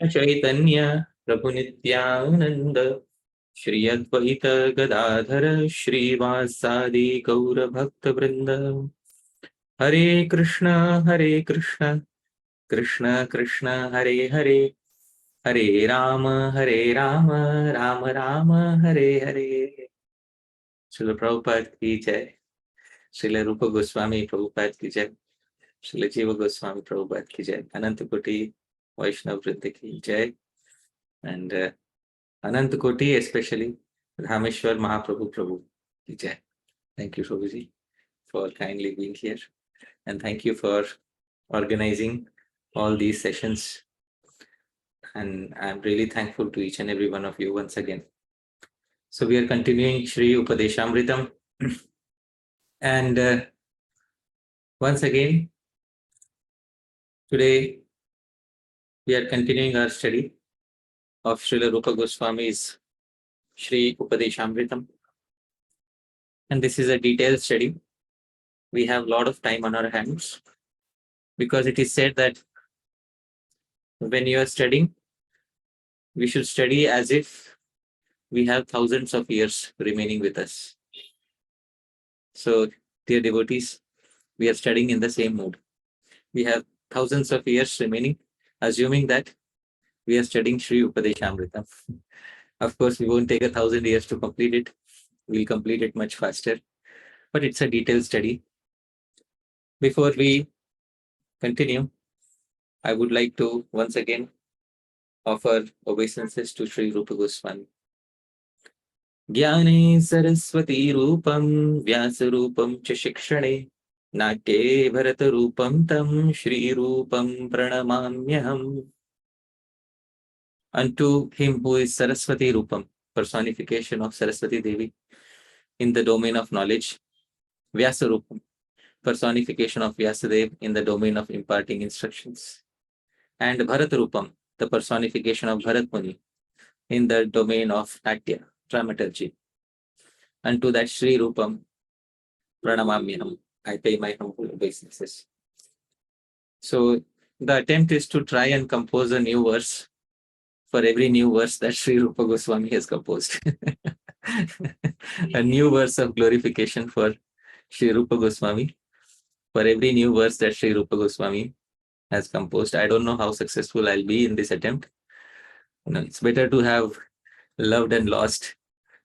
Chaitanya Prabhu Nityananda Shri Advaita Gadadhara Shrivasadi Gaura Bhakta Vrinda Hare Krishna Krishna Krishna Hare Hare Hare Rama Rama Rama Hare Hare. Srila Prabhupada ki jai. Srila Rupa Goswami Prabhupada ki jai. Srila Jiva Goswami Prabhupada ki jai. Anantakoti Vaishnav Vrinda ki jai. And Anantakoti, especially Rameshwar Mahaprabhu Prabhu ki jai. Thank you, Prabhuji, for kindly being here. And thank you for organizing all these sessions. And I'm really thankful to each and every one of you once again. So we are continuing Shri Upadeshamritam. And once again, today we are continuing our study of Srila Rupa Goswami's Shri Upadeshamritam. And this is a detailed study. We have a lot of time on our hands because it is said that when you are studying, we should study as if we have thousands of years remaining with us. So, dear devotees, we are studying in the same mood. We have thousands of years remaining, assuming that we are studying Shri Upadeshamritam. Of course, we won't take 1,000 years to complete it. We'll complete it much faster. But it's a detailed study. Before we continue, I would like to once again offer obeisances to Sri Rupa Goswami. Jnane Saraswati Rupam Vyasa Rupam cha Shikshane Natye Bharata Rupam Tam Shri Rupam Pranamamyaham. Unto him who is Saraswati Rupam, personification of Saraswati Devi in the domain of knowledge, Vyasa Rupam, personification of Vyasadev in the domain of imparting instructions, and Bharata Rupam, the personification of Bharat Muni in the domain of Natya, dramaturgy. Unto that Shri Rupam Pranamamyaham, I pay my humble obeisances. So the attempt is to try and compose a new verse for every new verse that Sri Rupa Goswami has composed. A new verse of glorification for Sri Rupa Goswami, for every new verse that Sri Rupa Goswami has composed. I don't know how successful I'll be in this attempt. It's better to have loved and lost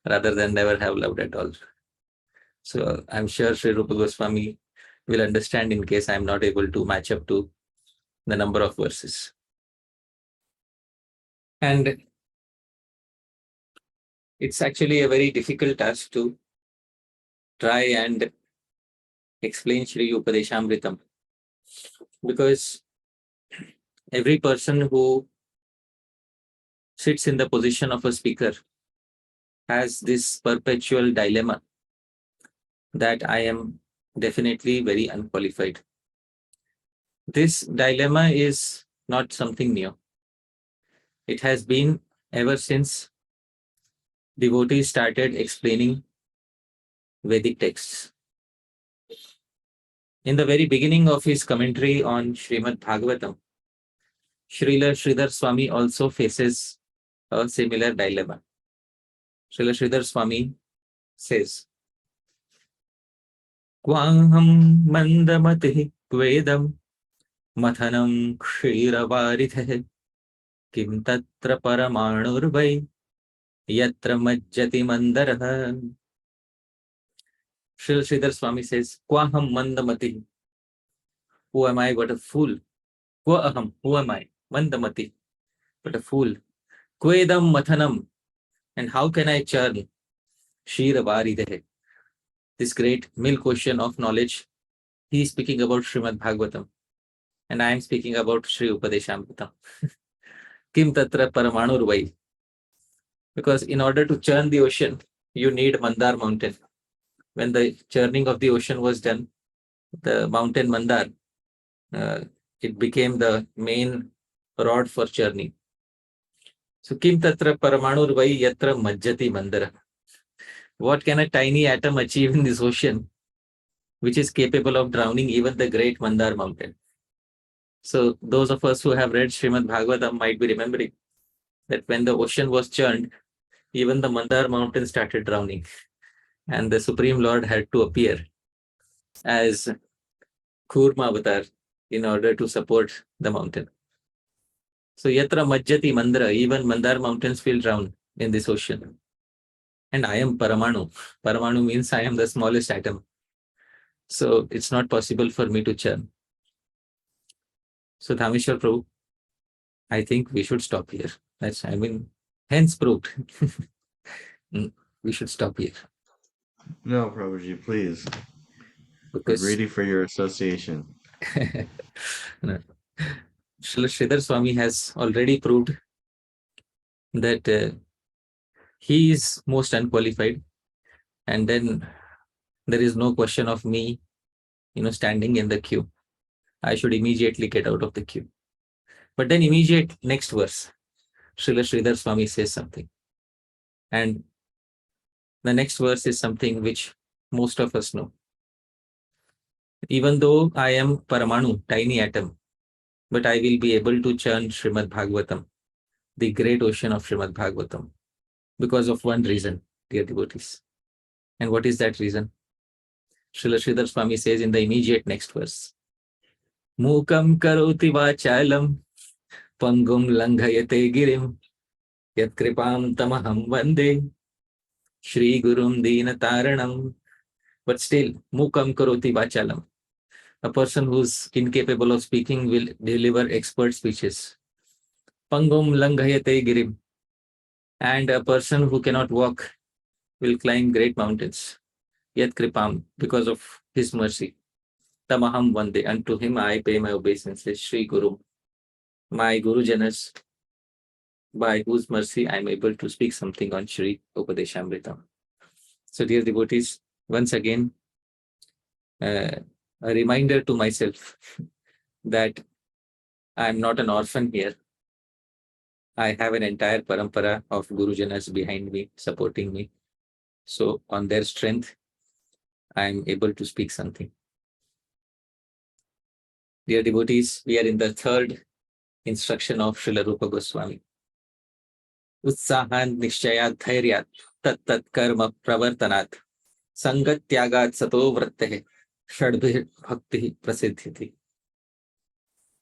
rather than never have loved at all. So I'm sure Sri Rupa Goswami will understand in case I'm not able to match up to the number of verses. And it's actually a very difficult task to try and explain Shri Upadeshamritam, because every person who sits in the position of a speaker has this perpetual dilemma that I am definitely very unqualified. This dilemma is not something new. It has been ever since devotees started explaining Vedic texts. In the very beginning of his commentary on Srimad Bhagavatam, Srila Sridhar Svami also faces a similar dilemma. Srila Sridhar Svami says, Kvaham mandamati kvedam mathanam kshiravarithe kim tatra paramanurvai yatra majjati mandaraha. Srila Sridhar Swami says, Kvaham mandamati. Who am I but a fool? Kva aham, who am I? Mandamati, but a fool. Kvedam mathanam. And how can I churn Kshiravaridhe, this great milk ocean of knowledge? He is speaking about Srimad Bhagavatam, and I am speaking about Shri Upadeshamritam. Kim tatra paramanurvai. Because in order to churn the ocean, you need Mandar mountain. When the churning of the ocean was done, the mountain Mandar, it became the main rod for churning. So, kim tatra paramanurvai yatra majjati mandara. What can a tiny atom achieve in this ocean, which is capable of drowning even the great Mandar mountain? So those of us who have read Srimad Bhagavatam might be remembering that when the ocean was churned, even the Mandar mountain started drowning, and the Supreme Lord had to appear as Kurma avatar in order to support the mountain. So yatra majjati mandra, even Mandar mountains will drown in this ocean. And I am Paramanu. Paramanu means I am the smallest atom. So it's not possible for me to churn. So Dhameshwar Prabhu, I think we should stop here. Hence proved. We should stop here. No, Prabhuji, please. Because We're ready for your association. no. Srila Sridhar Swami has already proved that he is most unqualified, and then there is no question of me, standing in the queue. I should immediately get out of the queue. But then immediate next verse, Srila Sridhar Swami says something. And the next verse is something which most of us know. Even though I am Paramanu, tiny atom, but I will be able to churn Srimad Bhagavatam, the great ocean of Srimad Bhagavatam, because of one reason, dear devotees. And what is that reason? Srila Sridhar Swami says in the immediate next verse, Mukam karoti vachalam pangum langhayate girim yat kripam tamaham vande Shri Gurum Dina Taranam. But still, mukam karoti vachalam. A person who's incapable of speaking will deliver expert speeches. Pangum langhayate girim. And a person who cannot walk will climb great mountains. Yat kripam, because of his mercy. Tamaham vande, unto him I pay my obeisances. Shri Guru, my Guru Janas, by whose mercy I am able to speak something on Shri Upadeshamritam. So, dear devotees, once again, a reminder to myself that I am not an orphan here. I have an entire parampara of Guru Janas behind me, supporting me. So, on their strength, I am able to speak something. Dear devotees, we are in the third instruction of Srila Rupa Goswami. Utsahan nishchayat dhairyat tat tat karma pravartanat sangad tyagat sato vratteh shadbhi bhaktih prasidhyati.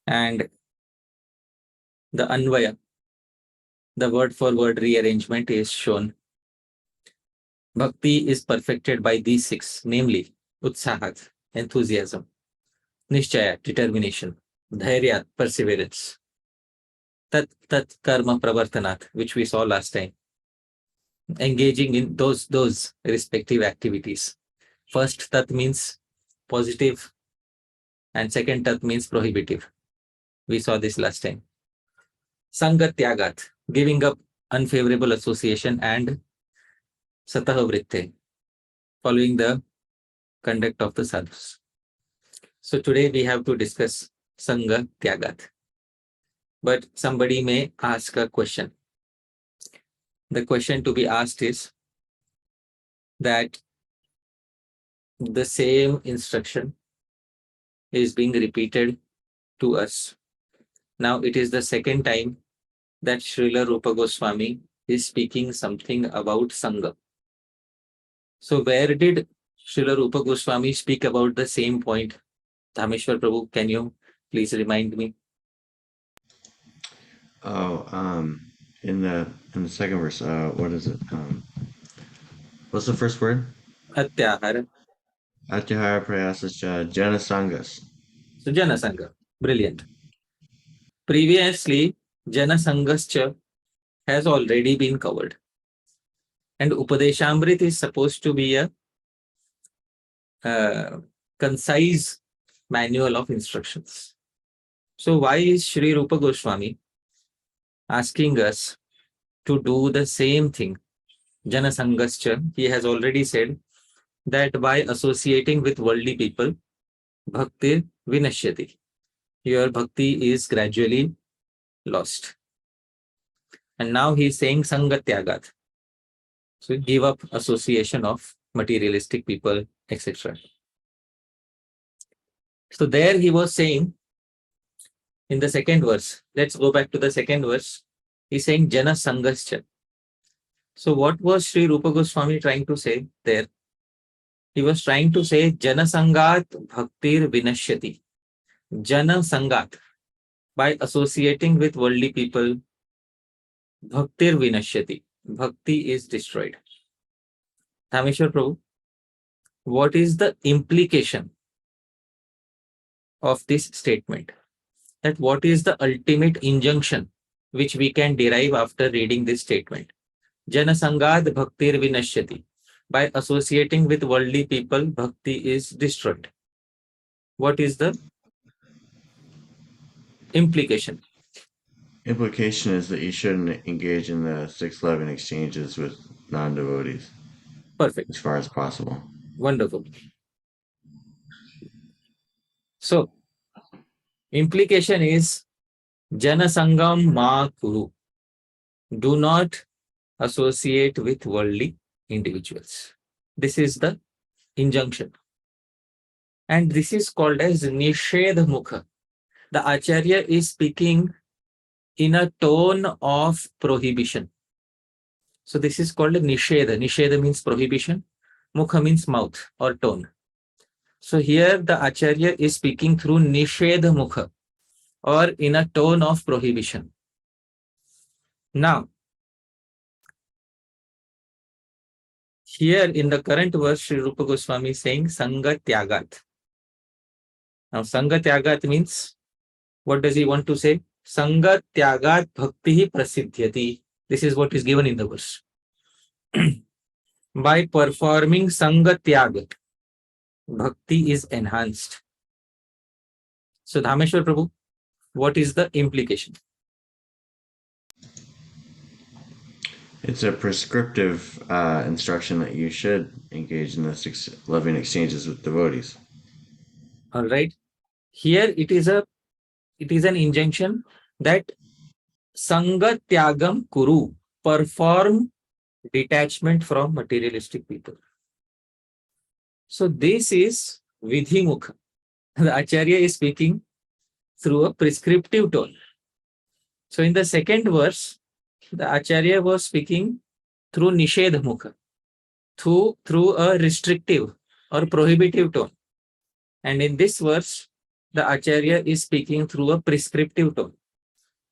And the anvaya, the word for word rearrangement is shown. Bhakti is perfected by these six, namely utsahat, enthusiasm, nishchaya, determination, dhairya, perseverance, tat tat karma pravartanat, which we saw last time, engaging in those respective activities. First tat means positive and second tat means prohibitive. We saw this last time. Sanga tyagat, giving up unfavorable association, and satatam, following the conduct of the sadhus. So today we have to discuss sanga tyagat. But somebody may ask a question. The question to be asked is that the same instruction is being repeated to us. Now it is the second time that Srila Rupa Goswami is speaking something about sanga. So where did Srila Rupa Goswami speak about the same point? Dhameshwar Prabhu, can you please remind me? In the second verse, what is it? What's the first word? Atyahara. Atyahara prayasascha jana sangas. So jana sanga. Brilliant. Previously, jana sangascha has already been covered. And Upadeshamrit is supposed to be a concise manual of instructions. So why is Sri Rupa Goswami asking us to do the same thing? Jana sangascha, he has already said that by associating with worldly people, bhaktir vinasyati, your bhakti is gradually lost. And now he is saying sanga tyagat. So give up association of materialistic people, etc. So there he was saying in the second verse. Let's go back to the second verse. He's saying jana sangascha. So what was Sri Rupa Goswami trying to say there? He was trying to say jana sangat bhaktir vinasyati. Jana sangat. By associating with worldly people, bhaktir vinasyati. Bhakti is destroyed. Dhameshwar Prabhu, what is the implication of this statement? That what is the ultimate injunction which we can derive after reading this statement? Jana sangad bhaktir vinasyati. By associating with worldly people, bhakti is destroyed. What is the implication? Implication is that you shouldn't engage in the 6 loving exchanges with non-devotees Perfect. as far as possible. Wonderful. So, implication is jana sangam ma kuru. Do not associate with worldly individuals. This is the injunction. And this is called as Nisedha mukha. The Acharya is speaking in a tone of prohibition. So this is called Nisedha. Nisedha means prohibition. Mukha means mouth or tone. So here the Acharya is speaking through Nisedha mukha or in a tone of prohibition. Now, here in the current verse, Sri Rupa Goswami is saying sanga tyagat. Now, sanga tyagat means, what does he want to say? Sanga tyagat bhaktih prasidhyati. This is what is given in the verse. By performing sanga tyagat, bhakti is enhanced. So, Dhameshwar Prabhu, what is the implication? It's a prescriptive instruction that you should engage in the 6 loving exchanges with devotees. All right. Here it is an injunction that sanga tyagam kuru, perform detachment from materialistic people. So this is vidhi mukha. The Acharya is speaking through a prescriptive tone. So in the second verse, the Acharya was speaking through Nisedha mukha, through a restrictive or prohibitive tone. And in this verse, the Acharya is speaking through a prescriptive tone.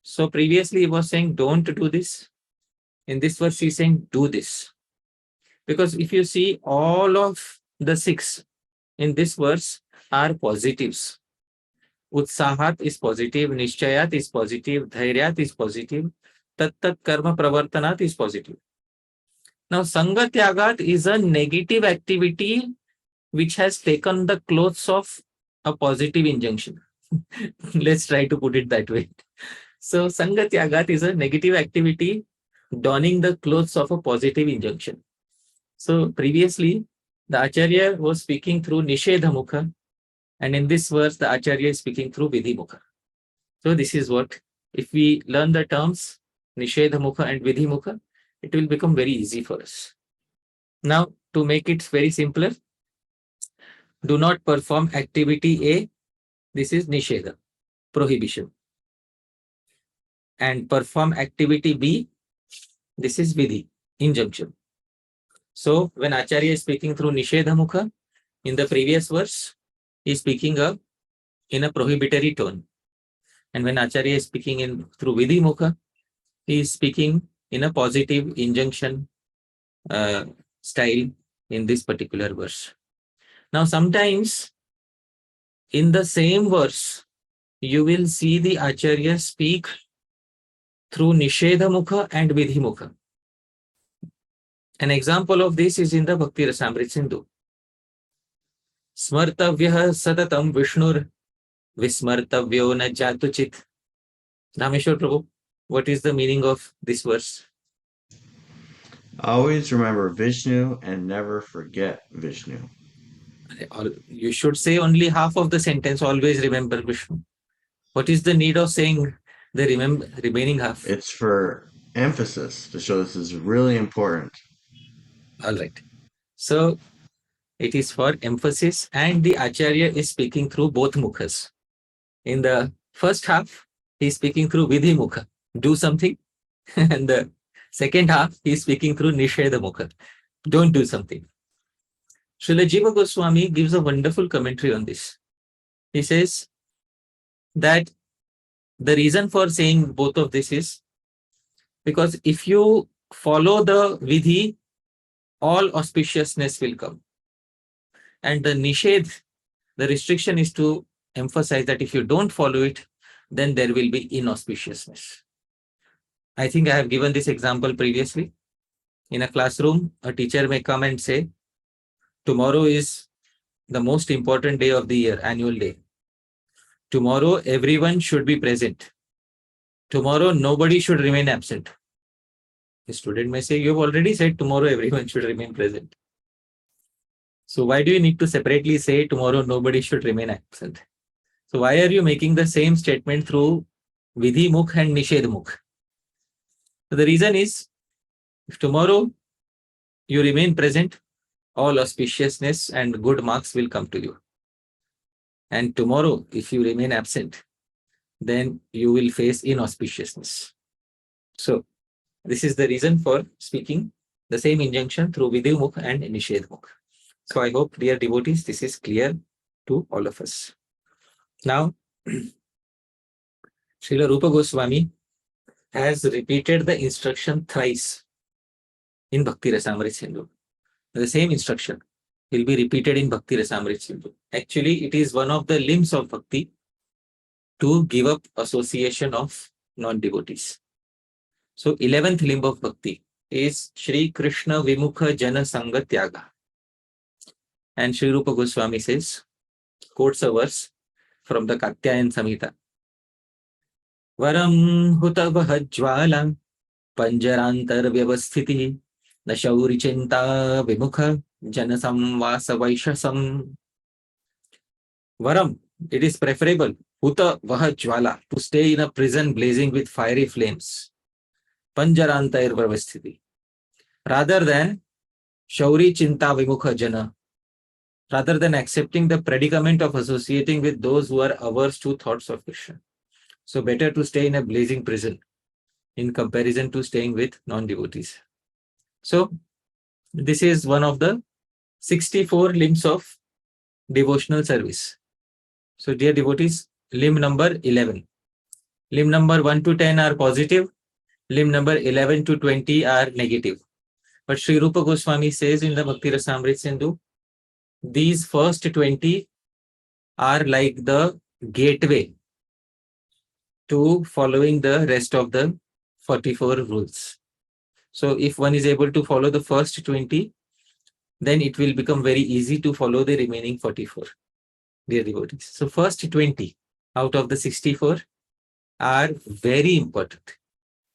So previously he was saying, don't do this. In this verse, he's saying, do this. Because if you see, all of the 6 in this verse are positives. Utsahat is positive, Nishchayat is positive, Dhairyat is positive, Tat Karma Pravartanat is positive. Now, Sanga Tyagat is a negative activity which has taken the clothes of a positive injunction. Let's try to put it that way. So, Sanga Tyagat is a negative activity donning the clothes of a positive injunction. So, previously, the Acharya was speaking through Nisedha mukha, and in this verse, the Acharya is speaking through Vidhi mukha. So, this is what, if we learn the terms Nisedha mukha and Vidhi mukha, it will become very easy for us. Now, to make it very simpler, do not perform activity A. This is Nisedha, prohibition. And perform activity B. This is Vidhi, injunction. So, when Acharya is speaking through Nisedha mukha, in the previous verse, he is speaking in a prohibitory tone. And when Acharya is speaking through Vidhi mukha, he is speaking in a positive injunction style in this particular verse. Now, sometimes in the same verse, you will see the Acharya speak through Nisedha mukha and Vidhi mukha. An example of this is in the Bhakti Rasamrit Sindhu. Smartavyah satatam visnur vismartavyo na jatucit. Dhameshwar Prabhu, what is the meaning of this verse? Always remember Vishnu and never forget Vishnu. You should say only half of the sentence, always remember Vishnu. What is the need of saying the remaining half? It's for emphasis to show this is really important. All right. So it is for emphasis, and the Acharya is speaking through both mukhas. In the First half, he's speaking through vidhi mukha, do something. And the second half, he's speaking through Nisedha mukha, don't do something. Srila Jiva Goswami gives a wonderful commentary on this. He says that the reason for saying both of this is because if you follow the vidhi, all auspiciousness will come. And the nishedh, the restriction is to emphasize that if you don't follow it, then there will be inauspiciousness. I think I have given this example previously. In a classroom, a teacher may come and say, tomorrow is the most important day of the year, annual day. Tomorrow, everyone should be present. Tomorrow, nobody should remain absent. The student may say, you've already said tomorrow everyone should remain present. So why do you need to separately say tomorrow nobody should remain absent? So why are you making the same statement through vidhi mukh and nishedh mukh? So the reason is, if tomorrow you remain present, all auspiciousness and good marks will come to you. And tomorrow, if you remain absent, then you will face inauspiciousness. So this is the reason for speaking the same injunction through vidhi mukh and nishedh mukh. So I hope, dear devotees, this is clear to all of us. Now, Srila Rupa Goswami has repeated the instruction thrice in Bhakti Rasamrita Sindhu. The same instruction will be repeated in Bhakti Rasamrita Sindhu. Actually, it is one of the limbs of Bhakti to give up association of non-devotees. So, 11th limb of Bhakti is Shri Krishna Vimukha Jana Sanga Tyaga. And Sri Rupa Goswami says, quotes a verse from the Katyayana Samhita. Varam huta vahajvalam panjarantar vyavasthiti na shauri chinta vimukha jana samvasa vaishasam. Varam, it is preferable, huta vahajvala, to stay in a prison blazing with fiery flames, panjarantar vyavasthiti, rather than shauri chinta vimukha jana, rather than accepting the predicament of associating with those who are averse to thoughts of Krishna. So better to stay in a blazing prison in comparison to staying with non-devotees. So this is one of the 64 limbs of devotional service. So dear devotees, limb number 11. Limb number 1 to 10 are positive. Limb number 11 to 20 are negative. But Sri Rupa Goswami says in the Bhakti Rasamrita Sindhu, these first 20 are like the gateway to following the rest of the 44 rules. So if one is able to follow the first 20, then it will become very easy to follow the remaining 44, dear devotees. So first 20 out of the 64 are very important.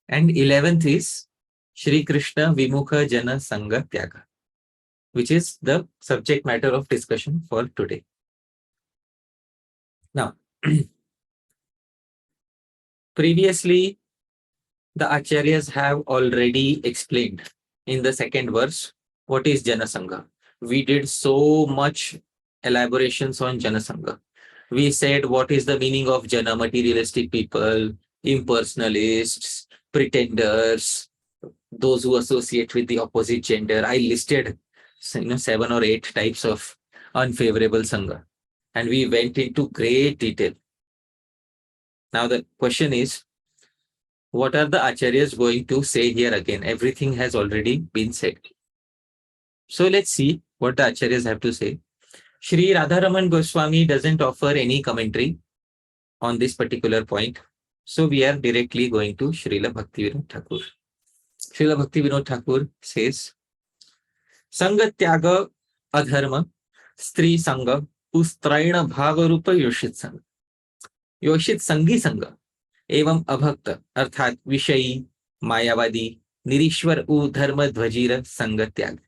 And 11th is Shri Krishna Vimukha Jana Sanga Tyaga, which is the subject matter of discussion for today. Now, previously, the Acharyas have already explained in the second verse what is Jana Sangha. We did so much elaborations on Jana Sangha. We said what is the meaning of Jana, materialistic people, impersonalists, pretenders, those who associate with the opposite gender. I listed 7 or 8 types of unfavorable Sangha. And we went into great detail. Now the question is, what are the Acharyas going to say here again? Everything has already been said. So let's see what the Acharyas have to say. Shri Radharaman Goswami doesn't offer any commentary on this particular point. So we are directly going to Srila Bhaktivinode Thakura. Srila Bhaktivinode Thakura says, Sanga tyaga adharma stri sanga ustraina bhava rupa yoshit sanga. Yoshit sangi sanga एवं अभक्त अर्थात विषयी मायावादी निरीश्वर उ धर्म ध्वजीर संग त्याग.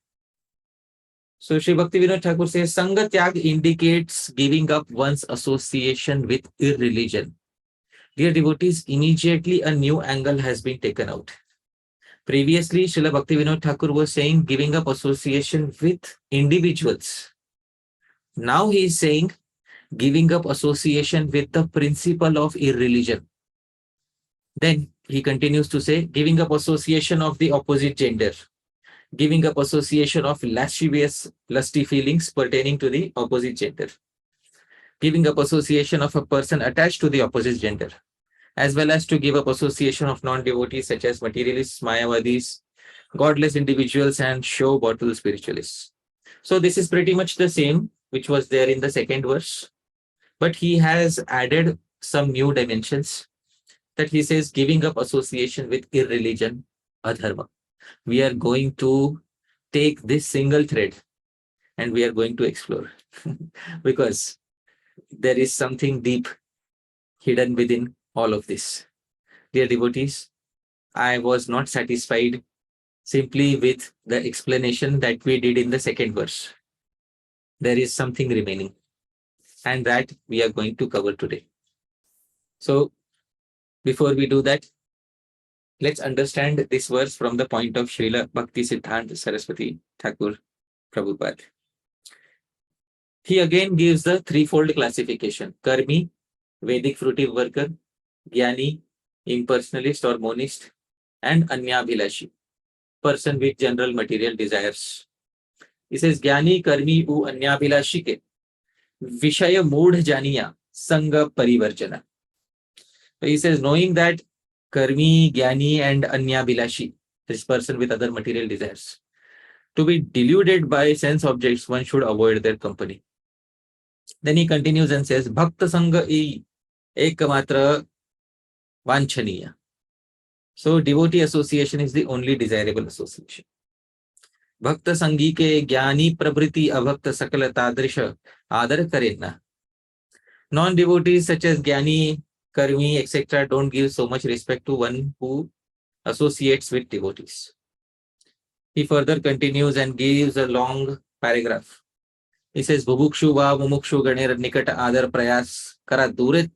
So Sri Bhaktivinode Thakur says Sanga Tyag indicates giving up one's association with irreligion. Dear devotees, immediately a new angle has been taken out. Previously, Srila Bhaktivinode Thakur was saying giving up association with individuals. Now he is saying giving up association with the principle of irreligion. Then he continues to say, giving up association of the opposite gender, giving up association of lascivious, lusty feelings pertaining to the opposite gender, giving up association of a person attached to the opposite gender, as well as to give up association of non-devotees such as materialists, mayavadis, godless individuals, and show bottle spiritualists. So this is pretty much the same which was there in the second verse, but he has added some new dimensions that he says giving up association with irreligion, adharma. We are going to take this single thread and we are going to explore because there is something deep hidden within all of this. Dear devotees, I was not satisfied simply with the explanation that we did in the second verse. There is something remaining, and that we are going to cover today. So, before we do that, let's understand this verse from the point of Srila Bhaktisiddhanta Saraswati Thakura Prabhupada. He again gives the threefold classification: karmi, Vedic fruitive worker; jnani, impersonalist or monist; and anyabhilashi, person with general material desires. He says, ज्ञानी कर्मी उ अन्याभिलाषी के विषय मूढ़ जानिया sanga परिवर्जना. So he says, knowing that karmi, jnani, and anyabhilashi, this person with other material desires, to be deluded by sense objects, one should avoid their company. Then he continues and says, bhakta sanga I ekmatra vanchaniya. So devotee association is the only desirable association. Bhakta sangi ke jnani pravriti abhakta sakala tadrisha adar karena. Non-devotees such as jnani, karmi, etc. don't give so much respect to one who associates with devotees. He further continues and gives a long paragraph. He says, Bubukshu va mumukshu ganer nikata adar prayas kara dure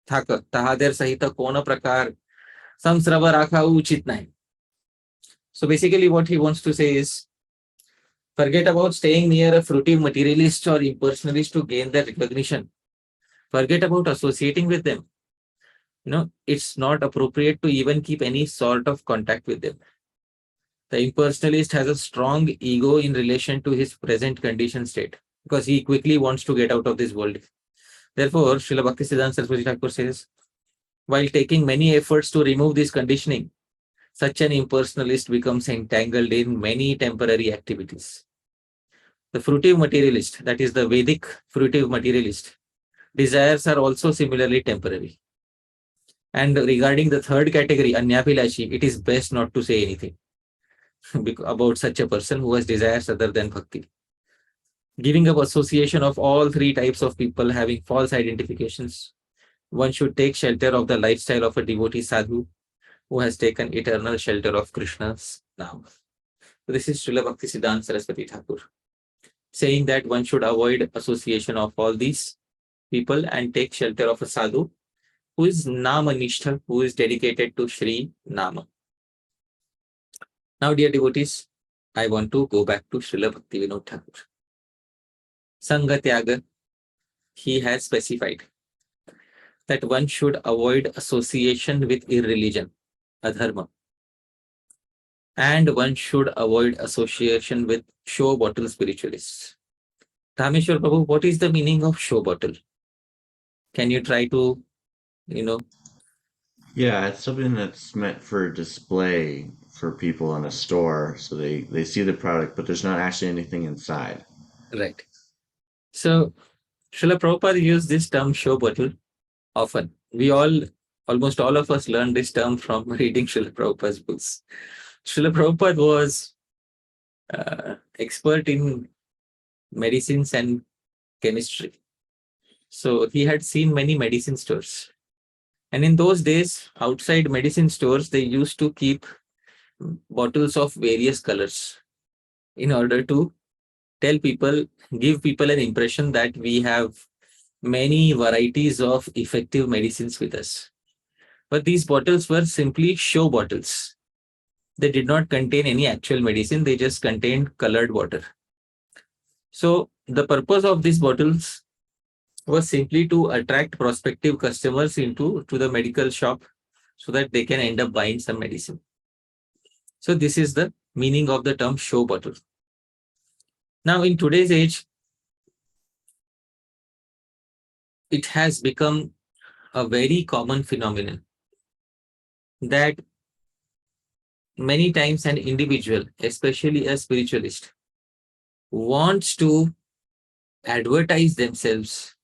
thaka tahader sahita kona prakar samsrava rakha uchit nahi. So basically what he wants to say is, forget about staying near a fruitive materialist or impersonalist to gain their recognition. Forget about associating with them. It's not appropriate to even keep any sort of contact with them. The impersonalist has a strong ego in relation to his present condition state because he quickly wants to get out of this world. Therefore, Srila Bhaktisiddhanta Saraswati Thakura says, while taking many efforts to remove this conditioning, such an impersonalist becomes entangled in many temporary activities. The fruitive materialist, that is the Vedic fruitive materialist, desires are also similarly temporary. And regarding the third category, anyabhilashi, it is best not to say anything about such a person who has desires other than bhakti. Giving up association of all three types of people having false identifications, one should take shelter of the lifestyle of a devotee sadhu who has taken eternal shelter of Krishna's now. So this is Srila Bhaktisiddhanta Saraswati Thakura saying that one should avoid association of all these people and take shelter of a sadhu who is Nama Nishtha, who is dedicated to Shri Nama. Now, dear devotees, I want to go back to Srila Bhaktivinode Thakura. Sanga tyagat, he has specified that one should avoid association with irreligion, adharma, and one should avoid association with show bottle spiritualists. Rameshwar Prabhu, what is the meaning of show bottle? Can you try to, Yeah, it's something that's meant for display for people in a store, so they see the product, but there's not actually anything inside. Right. So, Srila Prabhupada used this term show bottle often. Almost all of us learned this term from reading Srila Prabhupada's books. Srila Prabhupada was expert in medicines and chemistry. So he had seen many medicine stores. And in those days, outside medicine stores, they used to keep bottles of various colors in order to give people an impression that we have many varieties of effective medicines with us. But these bottles were simply show bottles. They did not contain any actual medicine. They just contained colored water. So the purpose of these bottles was simply to attract prospective customers to the medical shop so that they can end up buying some medicine. So this is the meaning of the term show bottle. Now in today's age, it has become a very common phenomenon that many times an individual, especially a spiritualist, wants to advertise themselves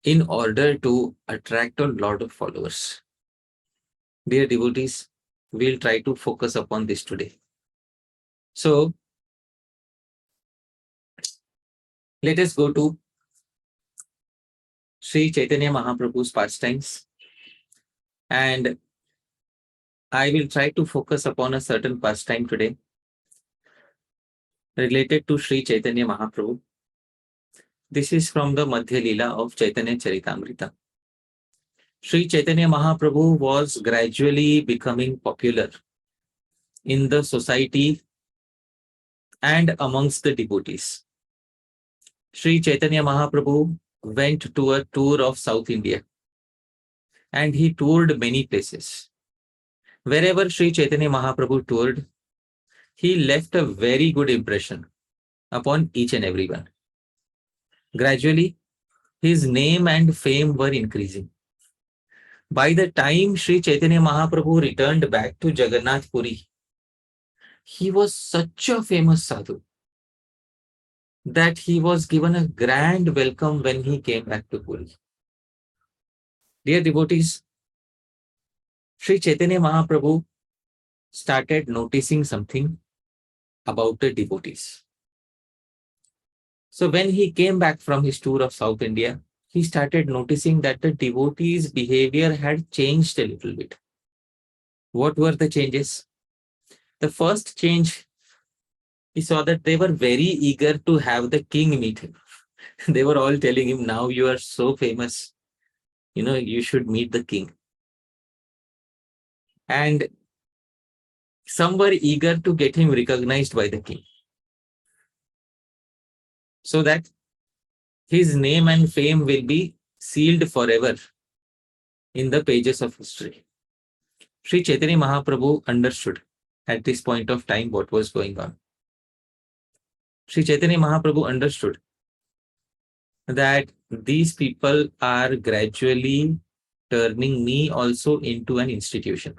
in order to attract a lot of followers. Dear devotees, we'll try to focus upon this today. So let us go to Sri Chaitanya Mahaprabhu's pastimes, and I will try to focus upon a certain pastime today related to Sri Chaitanya Mahaprabhu. This is from the Madhya Lila of Chaitanya Charitamrita. Sri Chaitanya Mahaprabhu was gradually becoming popular in the society and amongst the devotees. Sri Chaitanya Mahaprabhu went to a tour of South India and he toured many places. Wherever Sri Chaitanya Mahaprabhu toured, he left a very good impression upon each and everyone. Gradually, his name and fame were increasing. By the time Sri Chaitanya Mahaprabhu returned back to Jagannath Puri, he was such a famous sadhu that he was given a grand welcome when he came back to Puri. Dear devotees, Sri Chaitanya Mahaprabhu started noticing something about the devotees. So when he came back from his tour of South India, he started noticing that the devotees' behavior had changed a little bit. What were the changes? The first change, he saw that they were very eager to have the king meet him. They were all telling him, now you are so famous, you should meet the king. And some were eager to get him recognized by the king, so that his name and fame will be sealed forever in the pages of history. Sri Chaitanya Mahaprabhu understood at this point of time what was going on. Sri Chaitanya Mahaprabhu understood that these people are gradually turning me also into an institution.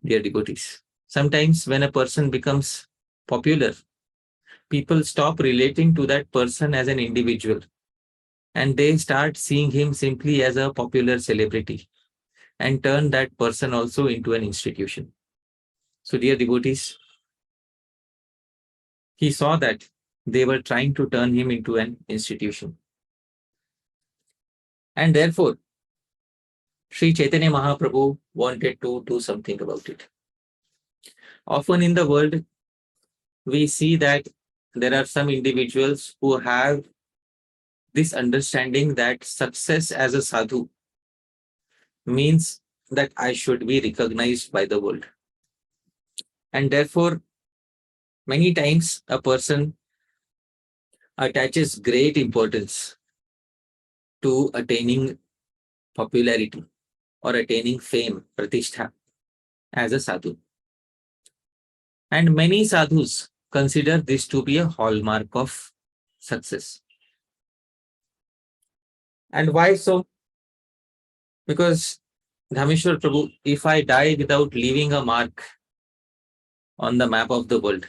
Dear devotees, sometimes when a person becomes popular, people stop relating to that person as an individual and they start seeing him simply as a popular celebrity and turn that person also into an institution. So, dear devotees, he saw that they were trying to turn him into an institution. And therefore, Sri Chaitanya Mahaprabhu wanted to do something about it. Often in the world, we see that there are some individuals who have this understanding that success as a sadhu means that I should be recognized by the world. And therefore, many times a person attaches great importance to attaining popularity or attaining fame, pratishtha, as a sadhu. And many sadhus consider this to be a hallmark of success. And why so? Because Dhameshwar Prabhu, if I die without leaving a mark on the map of the world,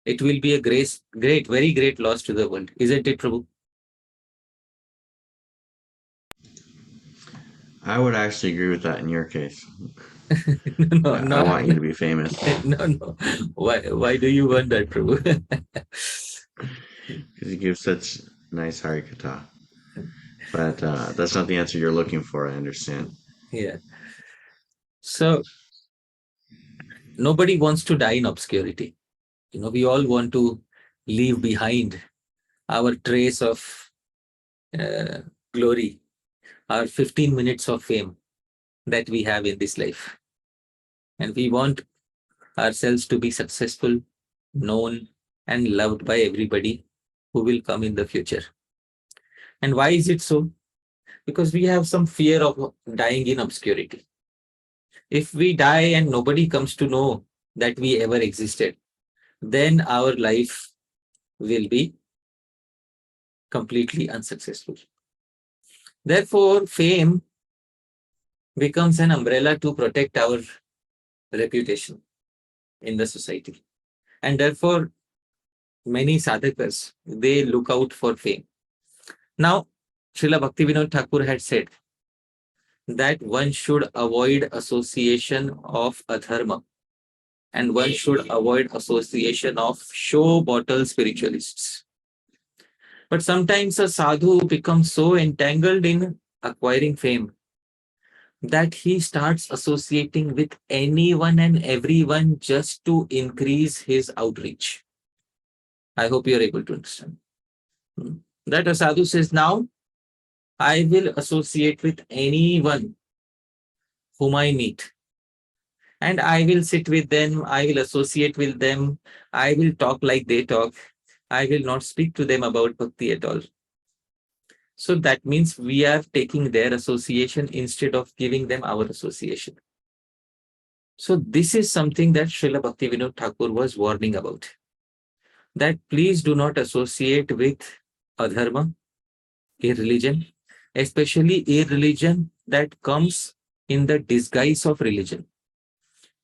it will be a very great loss to the world. Isn't it, Prabhu? I would actually agree with that in your case. No, I want you to be famous. no. Why do you want that, Prabhu? Because you give such nice harikatha. But that's not the answer you're looking for, I understand. Yeah. So nobody wants to die in obscurity. We all want to leave behind our trace of uh, glory, our 15 minutes of fame that we have in this life. And we want ourselves to be successful, known, and loved by everybody who will come in the future. And why is it so? Because we have some fear of dying in obscurity. If we die and nobody comes to know that we ever existed, then our life will be completely unsuccessful. Therefore, fame becomes an umbrella to protect our reputation in the society. And therefore, many sadhakas, they look out for fame. Now, Srila Bhaktivinode Thakura had said that one should avoid association of adharma and one should avoid association of show bottle spiritualists. But sometimes a sadhu becomes so entangled in acquiring fame that he starts associating with anyone and everyone just to increase his outreach. I hope you are able to understand. That a sadhu says, now I will associate with anyone whom I meet. And I will sit with them, I will associate with them, I will talk like they talk, I will not speak to them about bhakti at all. So that means we are taking their association instead of giving them our association. So this is something that Srila Bhaktivinode Thakur was warning about. That please do not associate with adharma, irreligion, especially irreligion that comes in the disguise of religion.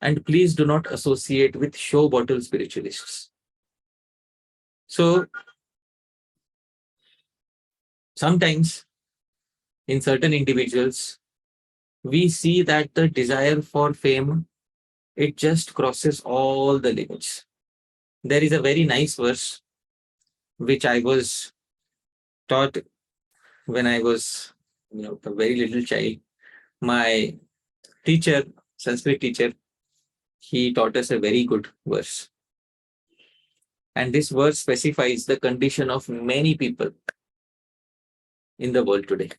And please do not associate with show bottle spiritualists. So sometimes in certain individuals, we see that the desire for fame, it just crosses all the limits. There is a very nice verse which I was taught when I was a very little child. My teacher, Sanskrit teacher, he taught us a very good verse. And this verse specifies the condition of many people in the world today.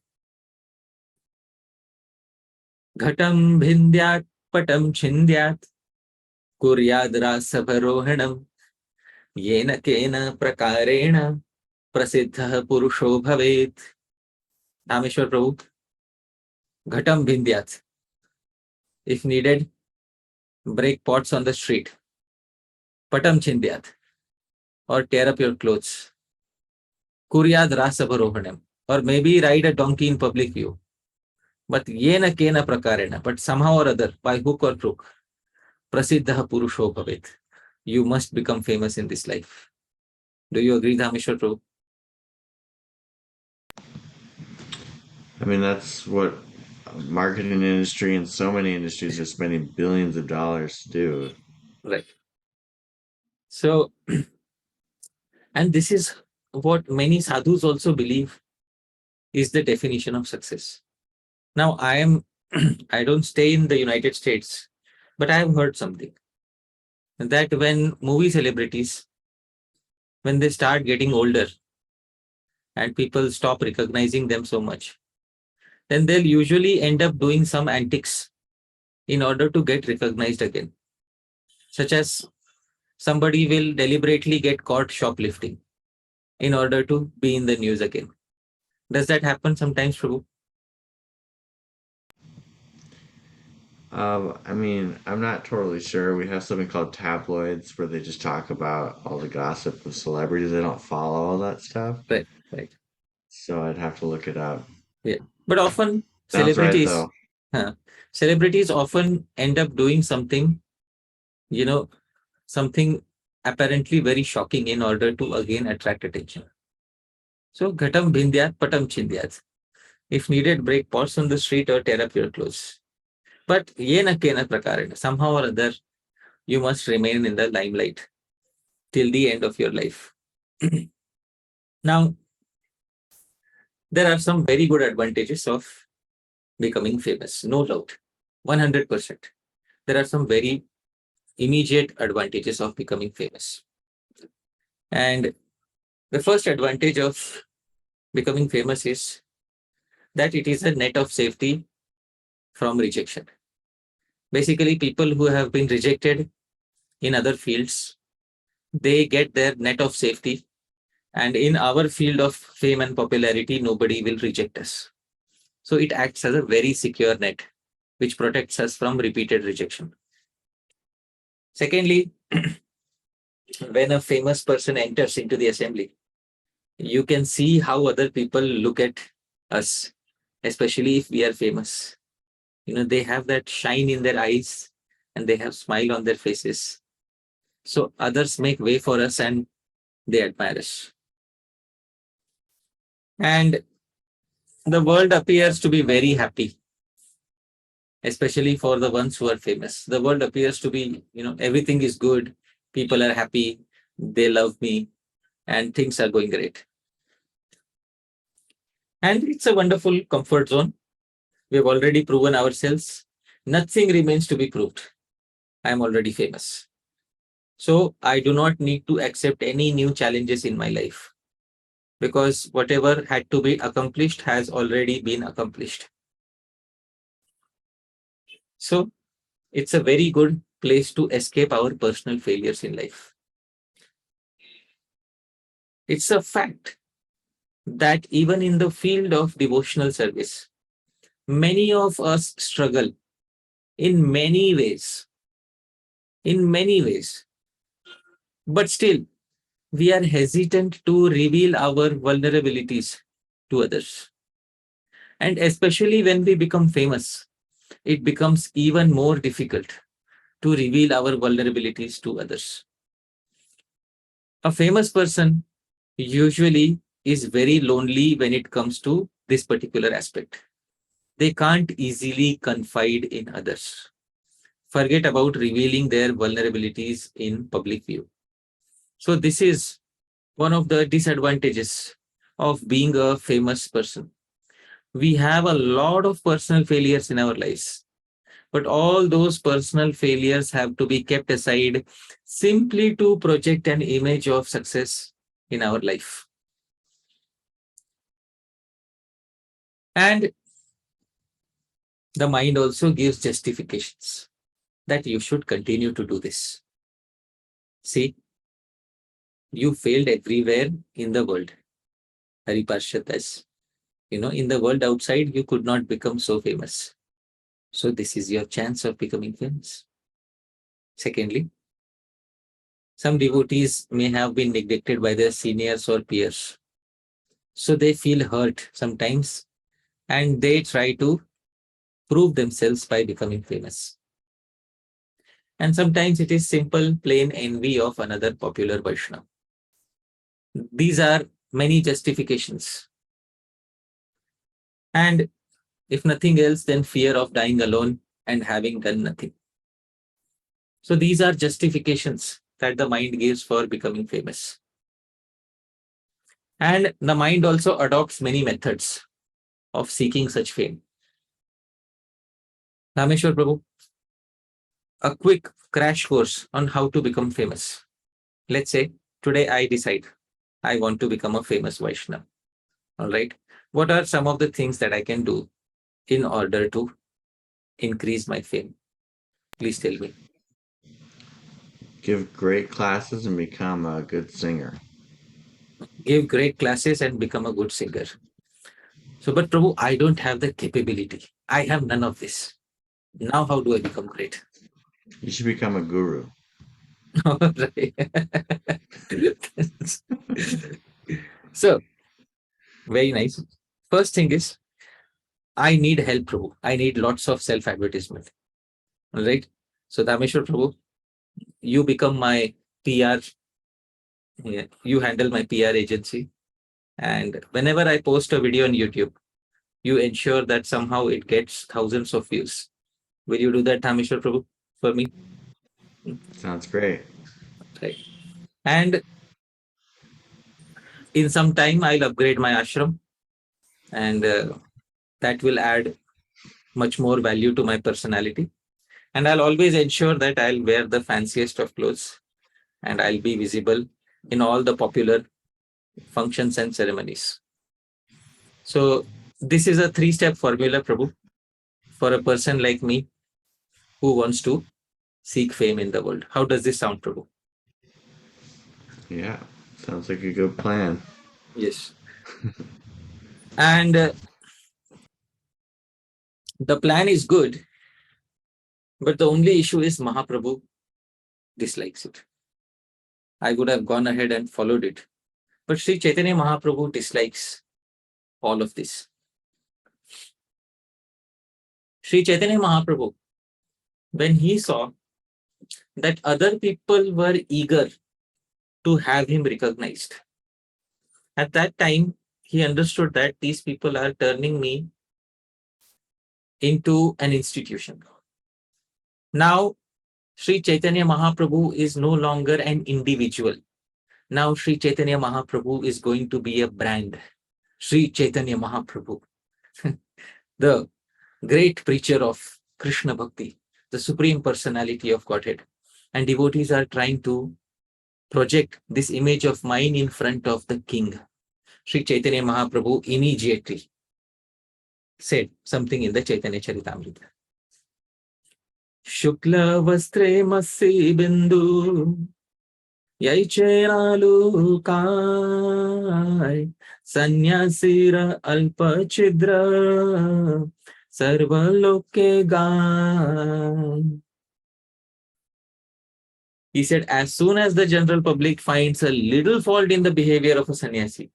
Ghatam bhindyat patam chindyat kuryad rasavarohanam yena kena prakarena prasidhyah purusho bhavet. Dhameshwar Prabhu, Ghatam bhindyat. If needed, break pots on the street. Patam chindyat, or tear up your clothes. Kuryad rasavarohanam, or maybe ride a donkey in public view. But yena kena prakarena, but somehow or other, by hook or crook, prasiddha purusho bhavet. You must become famous in this life. Do you agree, Dhameshwar Prabhu? I mean, that's what marketing industry and so many industries are spending billions of dollars to do. Right. So, and this is what many sadhus also believe is the definition of success. Now, I don't stay in the United States, but I have heard something that when movie celebrities, when they start getting older and people stop recognizing them so much, then they'll usually end up doing some antics in order to get recognized again. Such as somebody will deliberately get caught shoplifting in order to be in the news again. Does that happen sometimes, Prabhu? I mean, I'm not totally sure. We have something called tabloids where they just talk about all the gossip of celebrities. They don't follow all that stuff. Right, right. So I'd have to look it up. Yeah. But often Sounds right, celebrities, though. celebrities often end up doing something, something apparently very shocking in order to again attract attention. So ghatam bhindyat patam chindyat. If needed, break pots on the street or tear up your clothes. But yena kena prakarena, somehow or other, you must remain in the limelight till the end of your life. Now, there are some very good advantages of becoming famous, no doubt, 100%. There are some very immediate advantages of becoming famous. And the first advantage of becoming famous is that it is a net of safety from rejection. Basically, people who have been rejected in other fields, they get their net of safety And in our field of fame and popularity, nobody will reject us. So it acts as a very secure net, which protects us from repeated rejection. Secondly, when a famous person enters into the assembly, you can see how other people look at us, especially if we are famous. They have that shine in their eyes and they have smile on their faces. So others make way for us and they admire us. And the world appears to be very happy, especially for the ones who are famous. The world appears to be, everything is good. People are happy. They love me and things are going great. And it's a wonderful comfort zone. We have already proven ourselves. Nothing remains to be proved. I am already famous. So I do not need to accept any new challenges in my life, because whatever had to be accomplished has already been accomplished. So it's a very good place to escape our personal failures in life. It's a fact that even in the field of devotional service, many of us struggle in many ways. But still, we are hesitant to reveal our vulnerabilities to others. And especially when we become famous, it becomes even more difficult to reveal our vulnerabilities to others. A famous person usually is very lonely when it comes to this particular aspect. They can't easily confide in others. Forget about revealing their vulnerabilities in public view. So this is one of the disadvantages of being a famous person. We have a lot of personal failures in our lives, but all those personal failures have to be kept aside simply to project an image of success in our life. And the mind also gives justifications that you should continue to do this. See, you failed everywhere in the world. Hariparshatas, in the world outside, you could not become so famous. So this is your chance of becoming famous. Secondly, some devotees may have been neglected by their seniors or peers. So they feel hurt sometimes and they try to prove themselves by becoming famous. And sometimes it is simple, plain envy of another popular Vaishnava. These are many justifications. And if nothing else, then fear of dying alone and having done nothing. So these are justifications that the mind gives for becoming famous. And the mind also adopts many methods of seeking such fame. Rameshwar Prabhu, a quick crash course on how to become famous. Let's say today I decide I want to become a famous Vaishnava. All right. What are some of the things that I can do in order to increase my fame? Please tell me. Give great classes and become a good singer. Give great classes and become a good singer. So, but Prabhu, I don't have the capability. I have none of this. Now, how do I become great? You should become a guru. All right. So, very nice. First thing is, I need help, Prabhu. I need lots of self-advertisement. All right. So, Dameshwar Prabhu, you become my PR. Yeah, you handle my PR agency. And whenever I post a video on YouTube, you ensure that somehow it gets thousands of views. Will you do that, Dameshwar Prabhu, for me? Sounds great. Right. And in some time, I'll upgrade my ashram, and that will add much more value to my personality. And I'll always ensure that I'll wear the fanciest of clothes and I'll be visible in all the popular functions and ceremonies. So this is a 3-step formula, Prabhu, for a person like me who wants to seek fame in the world. How does this sound, Prabhu? Yeah, Sounds like a good plan. Yes. And the plan is good, but the only issue is Mahaprabhu dislikes it. I would have gone ahead and followed it. But Sri Chaitanya Mahaprabhu dislikes all of this. Sri Chaitanya Mahaprabhu, when he saw that other people were eager to have him recognized, at that time he understood that these people are turning me into an institution. Now, Sri Chaitanya Mahaprabhu is no longer an individual. Now, Sri Chaitanya Mahaprabhu is going to be a brand. Sri Chaitanya Mahaprabhu, the great preacher of Krishna Bhakti, the supreme personality of Godhead. And devotees are trying to project this image of mine in front of the king. Sri Chaitanya Mahaprabhu immediately said something in the Chaitanya Charitamrita. Shukla vastre masi bindu yaichenalu kai sanyasira alpa chidra sarvaloke gan. He said, as soon as the general public finds a little fault in the behavior of a sannyasi,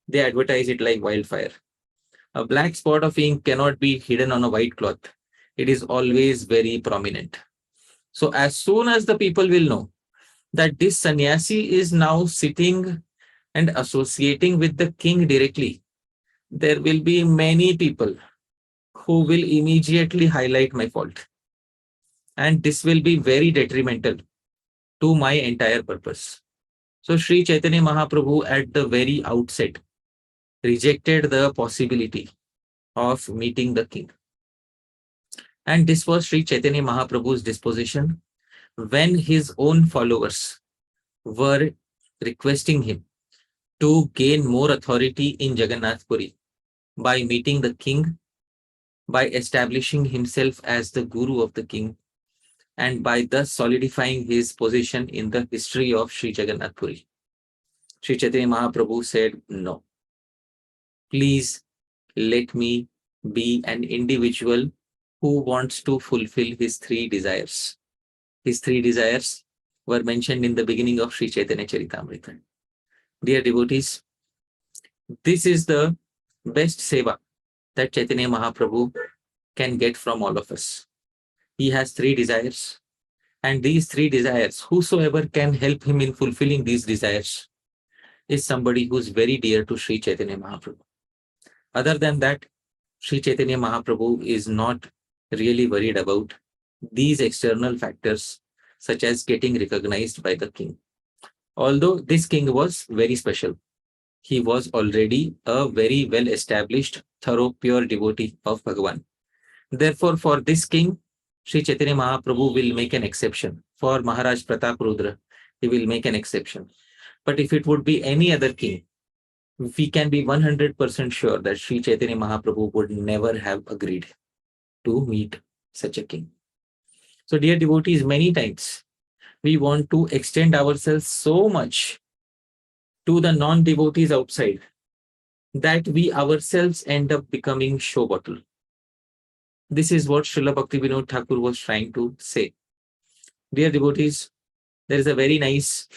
they advertise it like wildfire. A black spot of ink cannot be hidden on a white cloth. It is always very prominent. So as soon as the people will know that this sannyasi is now sitting and associating with the king directly, there will be many people who will immediately highlight my fault. And this will be very detrimental to my entire purpose. So Sri Chaitanya Mahaprabhu at the very outset rejected the possibility of meeting the king. And this was Sri Chaitanya Mahaprabhu's disposition when his own followers were requesting him to gain more authority in Jagannath Puri by meeting the king, by establishing himself as the guru of the king, and by thus solidifying his position in the history of Sri Jagannath Puri. Sri Chaitanya Mahaprabhu said, no, please let me be an individual who wants to fulfill his three desires. His three desires were mentioned in the beginning of Sri Chaitanya Charitamrita. Dear devotees, this is the best seva that Chaitanya Mahaprabhu can get from all of us. He has three desires, and these three desires, whosoever can help him in fulfilling these desires, is somebody who's very dear to Sri Chaitanya Mahaprabhu. Other than that, Sri Chaitanya Mahaprabhu is not really worried about these external factors, such as getting recognized by the king. Although this king was very special, he was already a very well established, thorough, pure devotee of Bhagavan. Therefore, for this king, Sri Chaitanya Mahaprabhu will make an exception. For Maharaj Pratap Rudra, he will make an exception. But if it would be any other king, we can be 100% sure that Sri Chaitanya Mahaprabhu would never have agreed to meet such a king. So, dear devotees, many times we want to extend ourselves so much to the non-devotees outside that we ourselves end up becoming show bottle. This is what Srila Bhaktivinode Thakura was trying to say. Dear devotees, there is a very nice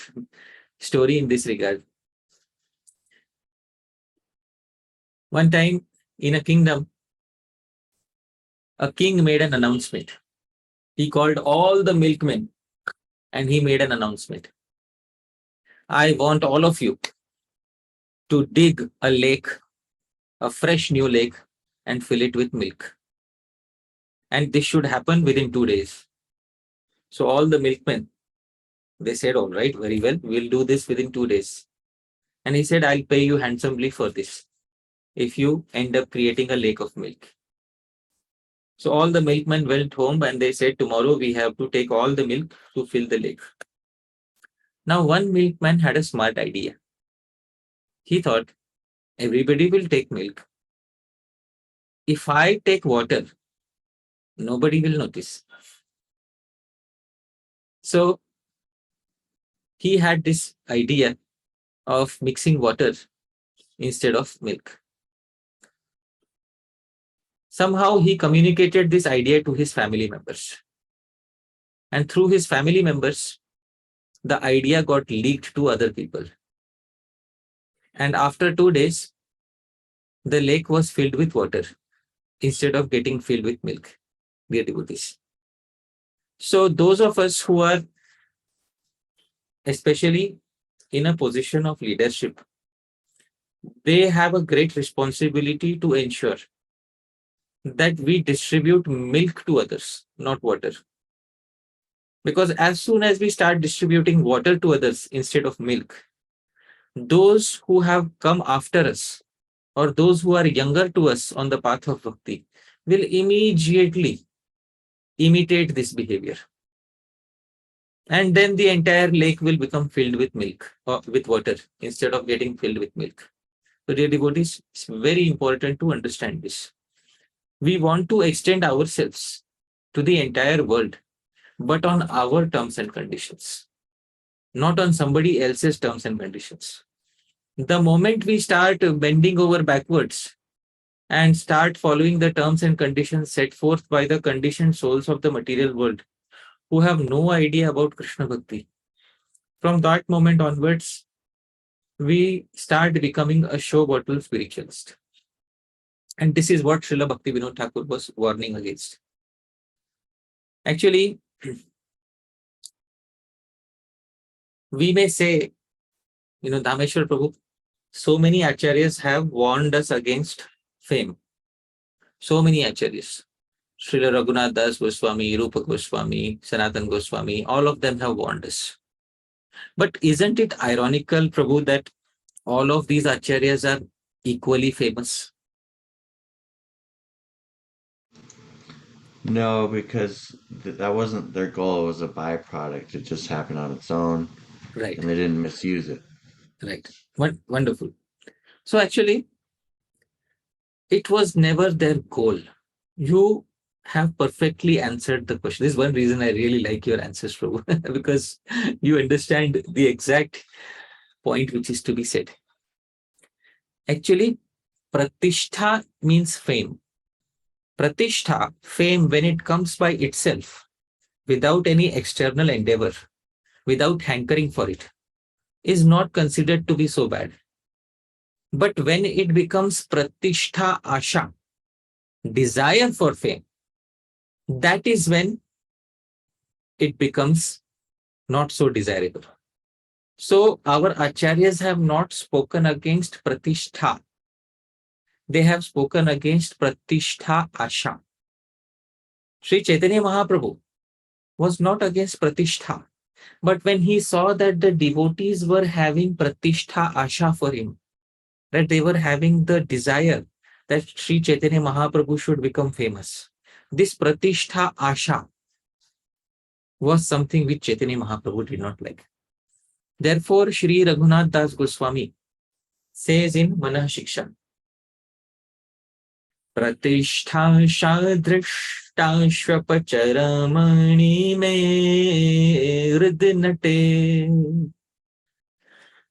story in this regard. One time in a kingdom, a king made an announcement. He called all the milkmen and he made an announcement. I want all of you to dig a lake, a fresh new lake, and fill it with milk. And this should happen within 2 days. So all the milkmen, they said, all right, very well, we'll do this within 2 days. And he said, I'll pay you handsomely for this if you end up creating a lake of milk. So all the milkmen went home and they said, tomorrow we have to take all the milk to fill the lake. Now one milkman had a smart idea. He thought, everybody will take milk. If I take water, nobody will notice. So he had this idea of mixing water instead of milk. Somehow he communicated this idea to his family members. And through his family members, the idea got leaked to other people. And after 2 days, the lake was filled with water instead of getting filled with milk, dear devotees. So those of us who are especially in a position of leadership, they have a great responsibility to ensure that we distribute milk to others, not water. Because as soon as we start distributing water to others instead of milk, those who have come after us or those who are younger to us on the path of bhakti will immediately imitate this behavior. And then the entire lake will become filled with milk or with water instead of getting filled with milk. So, dear devotees, it's very important to understand this. We want to extend ourselves to the entire world, but on our terms and conditions, not on somebody else's terms and conditions. The moment we start bending over backwards and start following the terms and conditions set forth by the conditioned souls of the material world, who have no idea about Krishna Bhakti, from that moment onwards, we start becoming a show bottle spiritualist. And this is what Srila Bhaktivinode Thakura was warning against. Actually, we may say, Dhameshwar Prabhu, so many acharyas have warned us against fame. So many acharyas. Srila Raghunath Das Goswami, Rupa Goswami, Sanatan Goswami, all of them have warned us. But isn't it ironical, Prabhu, that all of these acharyas are equally famous? No, because that wasn't their goal. It was a byproduct. It just happened on its own. Right. And they didn't misuse it. Right. Wonderful. So actually, it was never their goal. You have perfectly answered the question. This is one reason I really like your answers, Prabhu, because you understand the exact point which is to be said. Actually, pratishtha means fame. Pratishtha, fame, when it comes by itself, without any external endeavor, without hankering for it, is not considered to be so bad. But when it becomes pratishtha asha, desire for fame, that is when it becomes not so desirable. So our acharyas have not spoken against pratishtha. They have spoken against pratishtha asha. Sri Chaitanya Mahaprabhu was not against pratishtha. But when he saw that the devotees were having pratishtha asha for him, that they were having the desire that Sri Chaitanya Mahaprabhu should become famous, this pratishtha asha was something which Chaitanya Mahaprabhu did not like. Therefore, Shri Raghunath Das Goswami says in Manah Shiksha, Pratishtha Shadrishta Shvapacharamani me Hridnate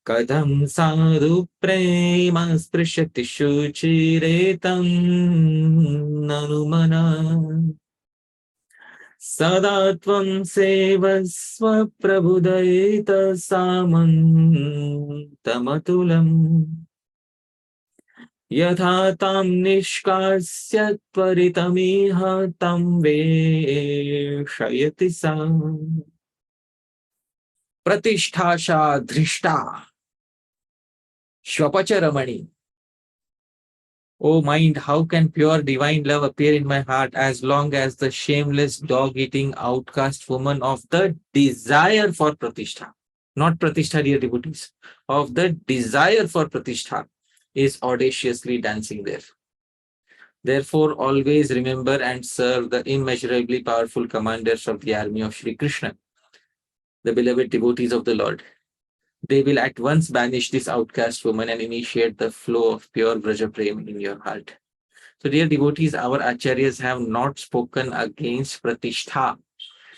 Kadam Sadhu Prema Sprishati Shuchiretam Nanumana Sadatvam Sevasva Prabhudayita Samantamatulam Yatha tam nishkasya tvaritamiha tam veshayati sam pratisthasha dhrishta shvapacharamani. O mind, how can pure divine love appear in my heart as long as the shameless dog-eating outcast woman of the desire for pratishtha, not pratishtha, dear devotees, of the desire for pratishtha is audaciously dancing there. Therefore, always remember and serve the immeasurably powerful commanders of the army of Shri Krishna, the beloved devotees of the Lord. They will at once banish this outcast woman and initiate the flow of pure Vraja Prem in your heart. So, dear devotees, our acharyas have not spoken against pratishtha.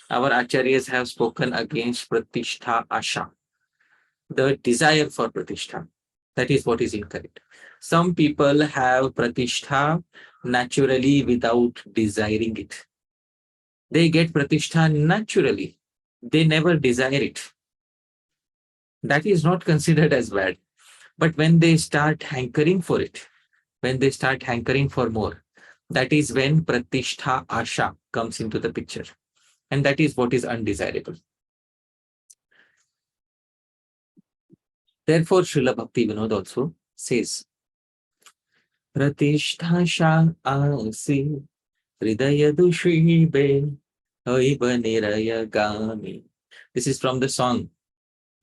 Our acharyas have spoken against pratishtha asha. the desire for pratishtha. That is what is incorrect. Some people have pratishtha naturally without desiring it. They get pratishtha naturally. They never desire it. That is not considered as bad. But when they start hankering for it, when they start hankering for more, that is when pratishtha asha comes into the picture. And that is what is undesirable. Therefore, Srila Bhaktivinode also says, pratishtha sha asi hridaya dushibe aiva niraya gami. This is from the song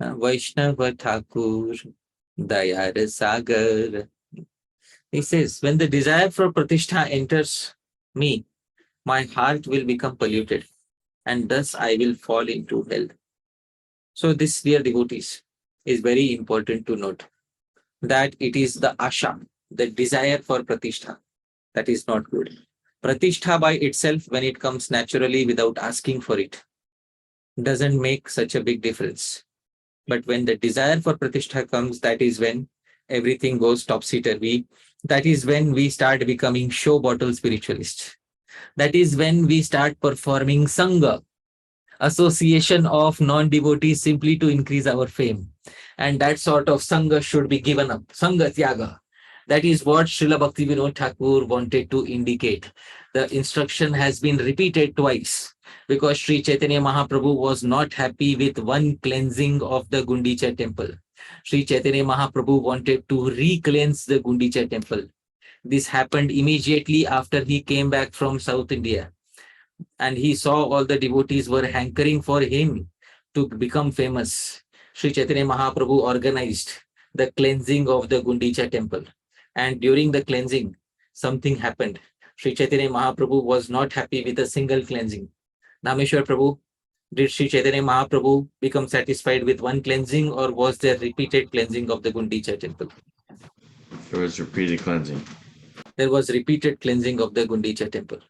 Vaishnava Thakur Dayar Sagar. He says, when the desire for pratishtha enters me, my heart will become polluted, and thus I will fall into hell. So this, dear devotees, is very important to note that it is the asha, the desire for pratishtha, that is not good. Pratishtha by itself, when it comes naturally without asking for it, doesn't make such a big difference. But when the desire for pratishtha comes, that is when everything goes topsy-turvy. That is when we start becoming show bottle spiritualists. That is when we start performing sanga, association of non-devotees simply to increase our fame. And that sort of sanga should be given up. Sanga tyaga. That is what Srila Bhaktivinode Thakura wanted to indicate. The instruction has been repeated twice because Sri Chaitanya Mahaprabhu was not happy with one cleansing of the Gundicha temple. Sri Chaitanya Mahaprabhu wanted to re-cleanse the Gundicha temple. This happened immediately after he came back from South India, and he saw all the devotees were hankering for him to become famous. Sri Chaitanya Mahaprabhu organized the cleansing of the Gundicha temple. And during the cleansing, something happened. Sri Chaitanya Mahaprabhu was not happy with a single cleansing. Dhameshwar Prabhu, did Sri Chaitanya Mahaprabhu become satisfied with one cleansing, or was there repeated cleansing of the Gundicha temple? There was repeated cleansing. There was repeated cleansing of the Gundicha temple.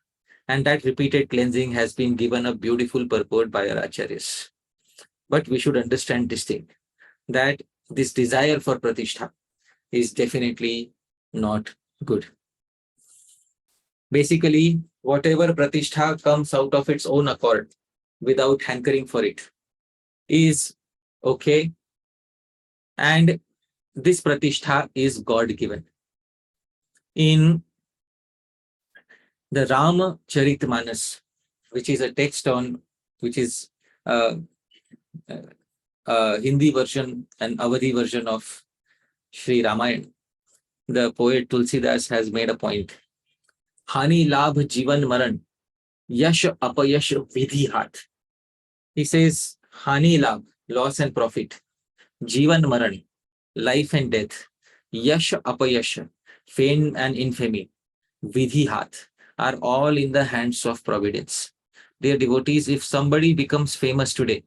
And that repeated cleansing has been given a beautiful purport by our acharyas. But we should understand this thing, that this desire for pratishtha is definitely not good. Basically, whatever pratishtha comes out of its own accord without hankering for it is okay. And this pratishtha is God given. In the Rama Charitmanas, which is a text on, which is Hindi version and Awadhi version of Sri Ramayana, the poet Tulsidas has made a point. Hani labh jivan maran, yash apayash vidhi hat. He says, Hani labh, loss and profit, jivan maran, life and death, yash apayash, fame and infamy, vidhi hat, are all in the hands of providence. Dear devotees, if somebody becomes famous today,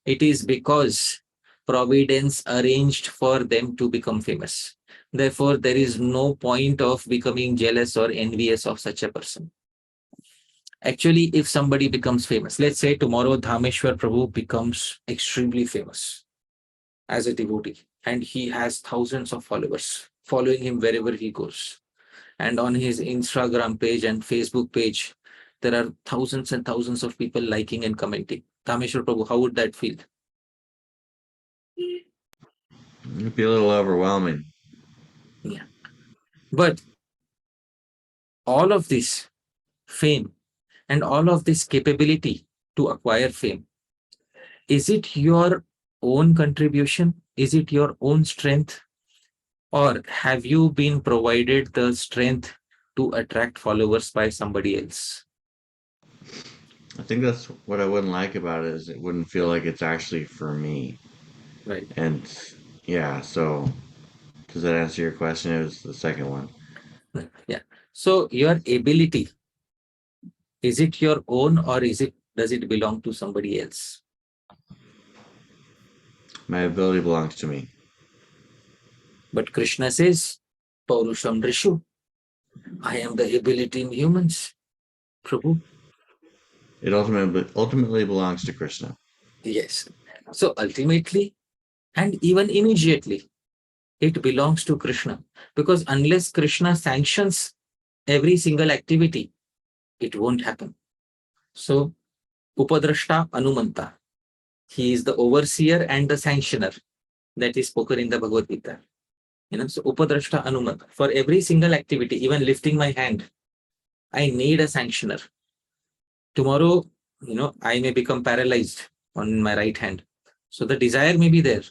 it is because providence arranged for them to become famous. Therefore, there is no point of becoming jealous or envious of such a person. Actually, if somebody becomes famous, let's say tomorrow Dhameshwar Prabhu becomes extremely famous as a devotee, and he has thousands of followers following him wherever he goes. And on his Instagram page and Facebook page, there are thousands and thousands of people liking and commenting. Dhameshwar Prabhu, how would that feel? It'd be a little overwhelming. Yeah. But all of this fame and all of this capability to acquire fame, is it your own contribution? Is it your own strength? Or have you been provided the strength to attract followers by somebody else? I think that's what I wouldn't like about it is it wouldn't feel like it's actually for me. Right. And yeah, so does that answer your question? It was the second one. Yeah. So your ability, is it your own, or does it belong to somebody else? My ability belongs to me. But Krishna says, Paurusham Rishu, I am the ability in humans. Prabhu. It ultimately belongs to Krishna. Yes. So ultimately, And even immediately, it belongs to Krishna. Because unless Krishna sanctions every single activity, it won't happen. So, Upadrashta Anumanta, he is the overseer and the sanctioner that is spoken in the Bhagavad Gita. So Upadrashta Anumanta. For every single activity, even lifting my hand, I need a sanctioner. Tomorrow, I may become paralyzed on my right hand. So the desire may be there,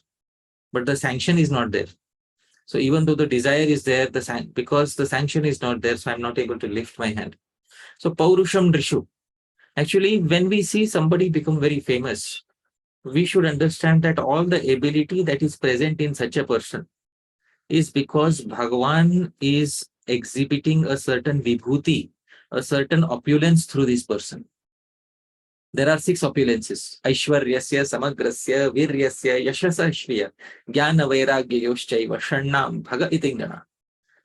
but the sanction is not there. So even though the desire is there, because the sanction is not there, so I'm not able to lift my hand. So Paurusham Drishu. Actually, when we see somebody become very famous, we should understand that all the ability that is present in such a person is because Bhagavan is exhibiting a certain vibhuti, a certain opulence through this person. There are 6 opulences: Aishwaryasya, Samagrasya, Viryasya, Yashasa Shriya, Jnana Vairagyayoshchaiva, Shannam, Bhaga Itingana.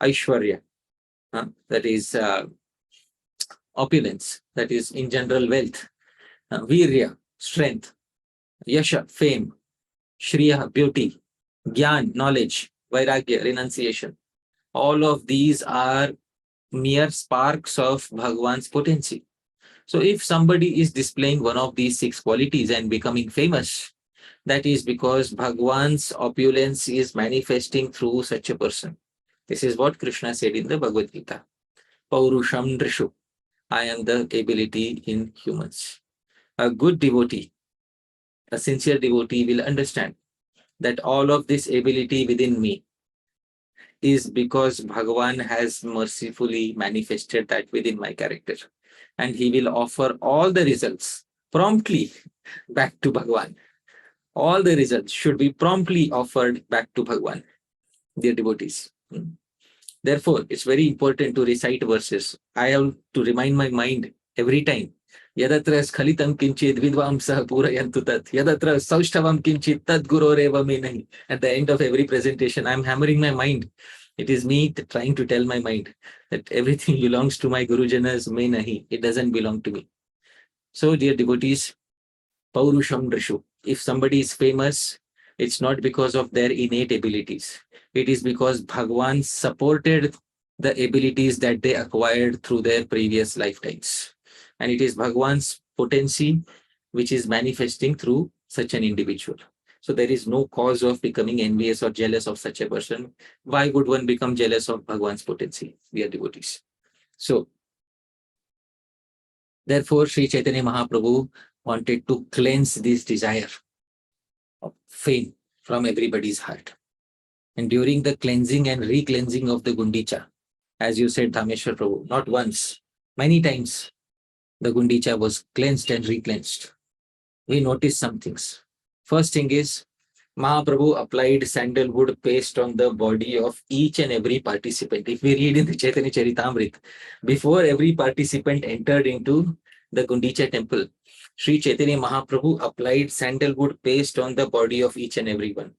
Aishwarya, that is opulence, that is in general wealth. Virya, strength. Yasha, fame. Shriya, beauty. Gyan, knowledge. Vairagya, renunciation. All of these are mere sparks of Bhagwan's potency. So if somebody is displaying one of these 6 qualities and becoming famous, that is because Bhagwan's opulence is manifesting through such a person. This is what Krishna said in the Bhagavad Gita. Paurusham Drishu. I am the ability in humans. A good devotee, a sincere devotee will understand that all of this ability within me is because Bhagavan has mercifully manifested that within my character. And he will offer all the results promptly back to Bhagavan. All the results should be promptly offered back to Bhagavan, dear devotees. Therefore, it's very important to recite verses. I have to remind my mind every time. Yadatra skalitam kinchit vidvamsah purayantu tat. Yadatra saushthavam kinchit tad guroreva me nahi. At the end of every presentation, I'm hammering my mind. It is me trying to tell my mind that everything belongs to my Gurujanas, me nahi. It doesn't belong to me. So, dear devotees, Paurusham Drishu. If somebody is famous, it's not because of their innate abilities. It is because Bhagwan supported the abilities that they acquired through their previous lifetimes. And it is Bhagwan's potency which is manifesting through such an individual. So there is no cause of becoming envious or jealous of such a person. Why would one become jealous of Bhagwan's potency, dear devotees? So, therefore, Sri Chaitanya Mahaprabhu wanted to cleanse this desire of fame from everybody's heart. And during the cleansing and re-cleansing of the Gundicha, as you said, Dhameshwar Prabhu, not once, many times, the Gundicha was cleansed and re-cleansed. We noticed some things. First thing is, Mahaprabhu applied sandalwood paste on the body of each and every participant. If we read in the Chaitanya Charitamrita, before every participant entered into the Gundicha temple, Sri Chaitanya Mahaprabhu applied sandalwood paste on the body of each and every one.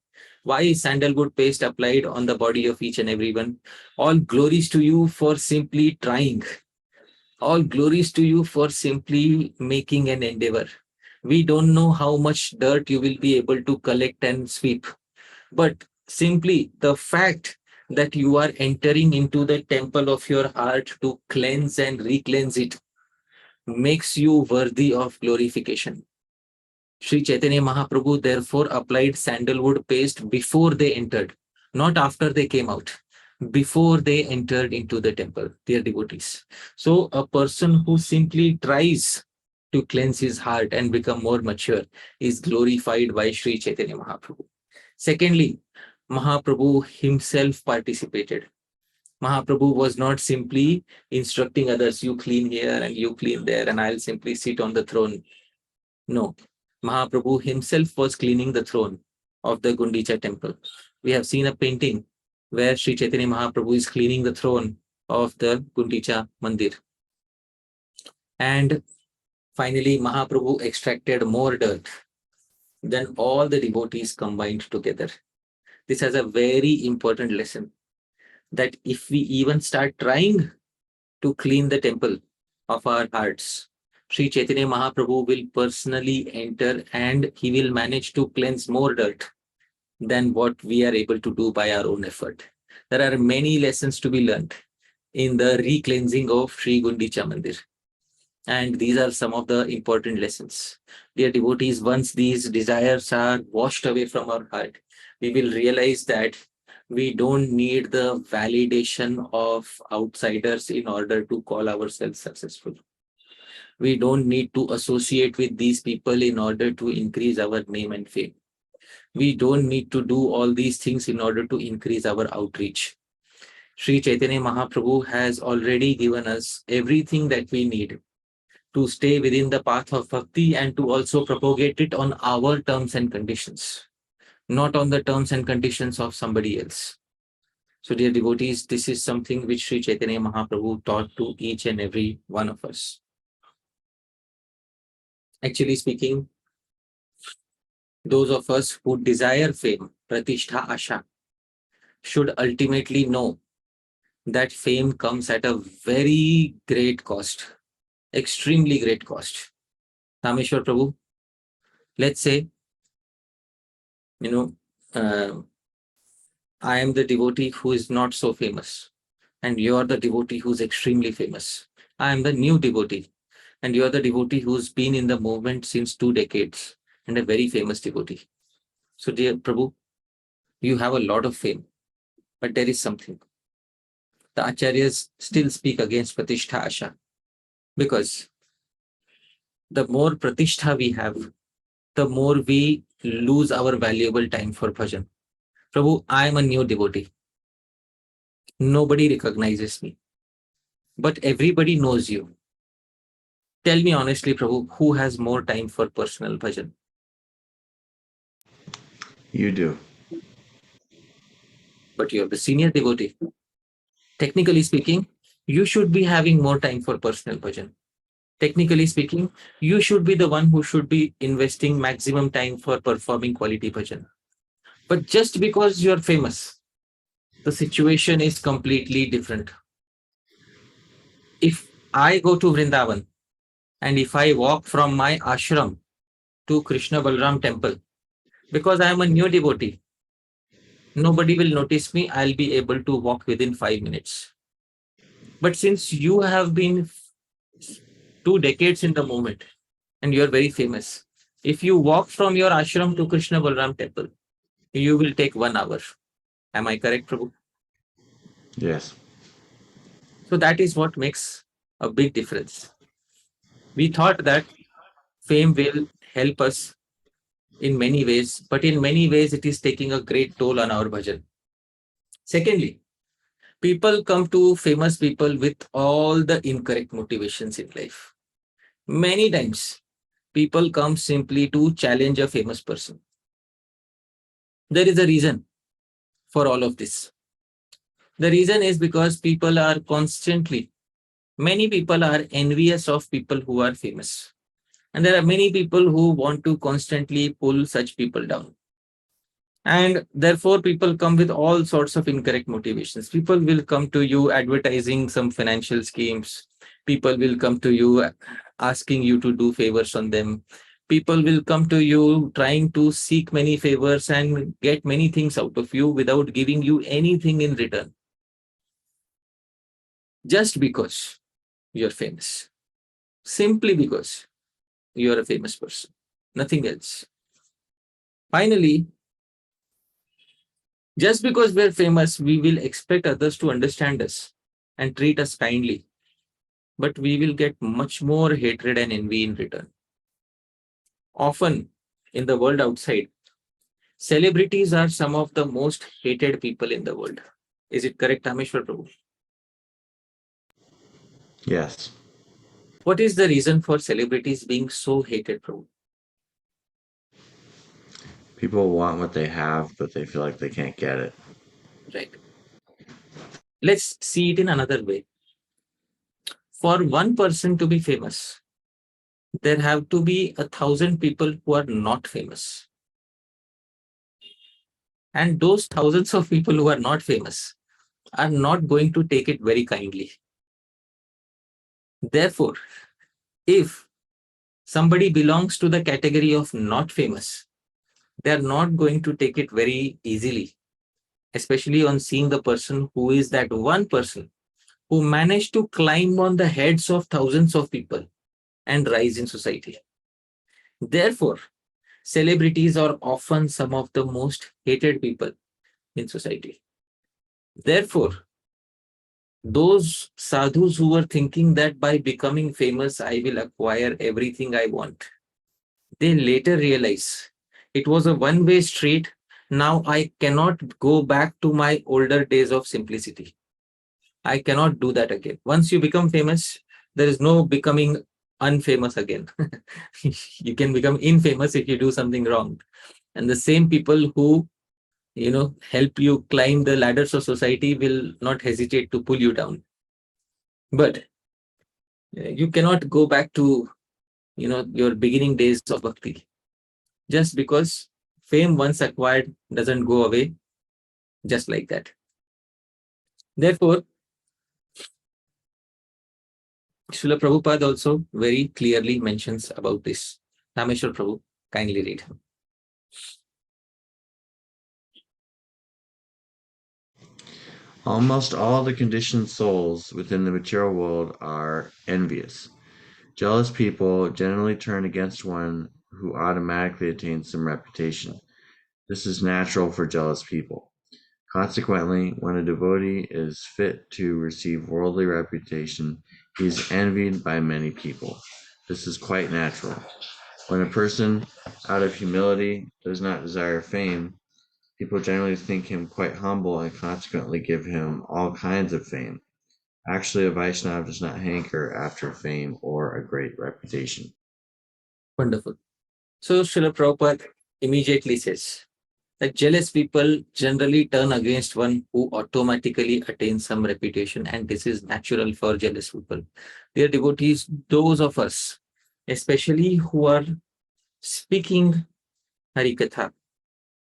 Why is sandalwood paste applied on the body of each and every one? All glories to you for simply trying. All glories to you for simply making an endeavor. We don't know how much dirt you will be able to collect and sweep. But simply the fact that you are entering into the temple of your heart to cleanse and re-cleanse it makes you worthy of glorification. Sri Chaitanya Mahaprabhu therefore applied sandalwood paste before they entered, not after they came out, before they entered into the temple, dear devotees. So a person who simply tries to cleanse his heart and become more mature is glorified by Sri Chaitanya Mahaprabhu. Secondly, Mahaprabhu himself participated. Mahaprabhu was not simply instructing others, you clean here and you clean there, and I'll simply sit on the throne. No, Mahaprabhu himself was cleaning the throne of the Gundicha temple. We have seen a painting where Sri Chaitanya Mahaprabhu is cleaning the throne of the Gundicha Mandir. And finally, Mahaprabhu extracted more dirt than all the devotees combined together. This has a very important lesson that if we even start trying to clean the temple of our hearts, Sri Chaitanya Mahaprabhu will personally enter and he will manage to cleanse more dirt than what we are able to do by our own effort. There are many lessons to be learned in the re-cleansing of Sri Gundicha Mandir. And these are some of the important lessons. Dear devotees, once these desires are washed away from our heart, we will realize that we don't need the validation of outsiders in order to call ourselves successful. We don't need to associate with these people in order to increase our name and fame. We don't need to do all these things in order to increase our outreach. Sri Chaitanya Mahaprabhu has already given us everything that we need to stay within the path of bhakti and to also propagate it on our terms and conditions, not on the terms and conditions of somebody else. So, dear devotees, this is something which Sri Chaitanya Mahaprabhu taught to each and every one of us. Actually speaking, those of us who desire fame, pratishtha, asha, should ultimately know that fame comes at a very great cost, extremely great cost. Rameshwar Prabhu, let's say, I am the devotee who is not so famous, and you are the devotee who's extremely famous. I am the new devotee, and you are the devotee who's been in the movement since 2 decades and a very famous devotee. So, dear Prabhu, you have a lot of fame, but there is something. The acharyas still speak against pratishtha asha, because the more pratishtha we have, the more we lose our valuable time for bhajan. Prabhu, I am a new devotee. Nobody recognizes me, but everybody knows you. Tell me honestly, Prabhu, who has more time for personal bhajan? You do. But you're the senior devotee. Technically speaking, you should be having more time for personal bhajan. Technically speaking, you should be the one who should be investing maximum time for performing quality bhajan. But just because you're famous, the situation is completely different. If I go to Vrindavan and if I walk from my ashram to Krishna Balram temple, because I am a new devotee, nobody will notice me. I'll be able to walk within 5 minutes. But since you have been 2 decades in the movement and you're very famous, if you walk from your ashram to Krishna Balram temple, you will take 1 hour. Am I correct, Prabhu? Yes. So that is what makes a big difference. We thought that fame will help us in many ways, but in many ways it is taking a great toll on our bhajan. Secondly, people come to famous people with all the incorrect motivations in life. Many times, people come simply to challenge a famous person. There is a reason for all of this. The reason is because many people are envious of people who are famous. And there are many people who want to constantly pull such people down. And therefore, people come with all sorts of incorrect motivations. People will come to you advertising some financial schemes. People will come to you asking you to do favors on them. People will come to you trying to seek many favors and get many things out of you without giving you anything in return. Just because you're famous. Simply because you're a famous person. Nothing else. Finally, just because we're famous, we will expect others to understand us and treat us kindly, but we will get much more hatred and envy in return. Often, in the world outside, celebrities are some of the most hated people in the world. Is it correct, Ameshwar Prabhu? Yes. What is the reason for celebrities being so hated, Prabhu? People want what they have, but they feel like they can't get it. Right. Let's see it in another way. For one person to be famous, there have to be 1,000 people who are not famous. And those thousands of people who are not famous are not going to take it very kindly. Therefore, if somebody belongs to the category of not famous, they are not going to take it very easily, especially on seeing the person who is that one person who managed to climb on the heads of thousands of people and rise in society. Therefore, celebrities are often some of the most hated people in society. Therefore, those sadhus who were thinking that by becoming famous, I will acquire everything I want, they later realize it was a one-way street. Now I cannot go back to my older days of simplicity. I cannot do that again. Once you become famous, there is no becoming unfamous again. You can become infamous if you do something wrong. And the same people who, help you climb the ladders of society will not hesitate to pull you down. But you cannot go back to, your beginning days of bhakti. Just because fame once acquired doesn't go away just like that. Therefore, Srila Prabhupada also very clearly mentions about this. Rameshwar Prabhu, kindly read. Almost all the conditioned souls within the material world are envious. Jealous people generally turn against one who automatically attains some reputation. This is natural for jealous people. Consequently, when a devotee is fit to receive worldly reputation, he is envied by many people. This is quite natural. When a person, out of humility, does not desire fame, people generally think him quite humble and consequently give him all kinds of fame. Actually, a Vaishnava does not hanker after fame or a great reputation. Wonderful. So Srila Prabhupada immediately says that jealous people generally turn against one who automatically attains some reputation, and this is natural for jealous people. Dear devotees, those of us, especially who are speaking Harikatha,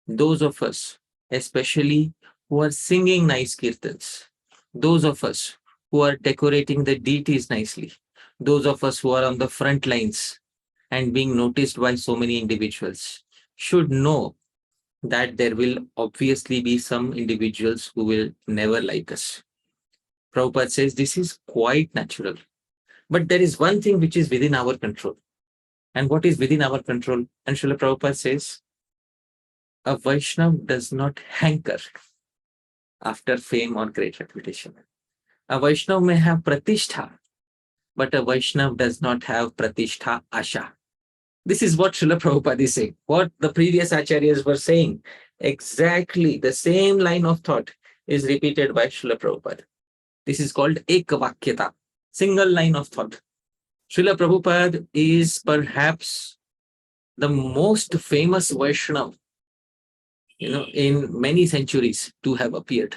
those of us, especially who are singing nice kirtans, those of us who are decorating the deities nicely, those of us who are on the front lines and being noticed by so many individuals, should know that there will obviously be some individuals who will never like us. Prabhupada says this is quite natural. But there is one thing which is within our control. And what is within our control? And Srila Prabhupada says, a Vaishnav does not hanker after fame or great reputation. A Vaishnav may have pratishtha, but a Vaishnav does not have pratishtha asha. This is what Srila Prabhupada is saying. What the previous acharyas were saying, exactly the same line of thought is repeated by Srila Prabhupada. This is called ekavakyata, single line of thought. Srila Prabhupada is perhaps the most famous Vaishnav, in many centuries to have appeared.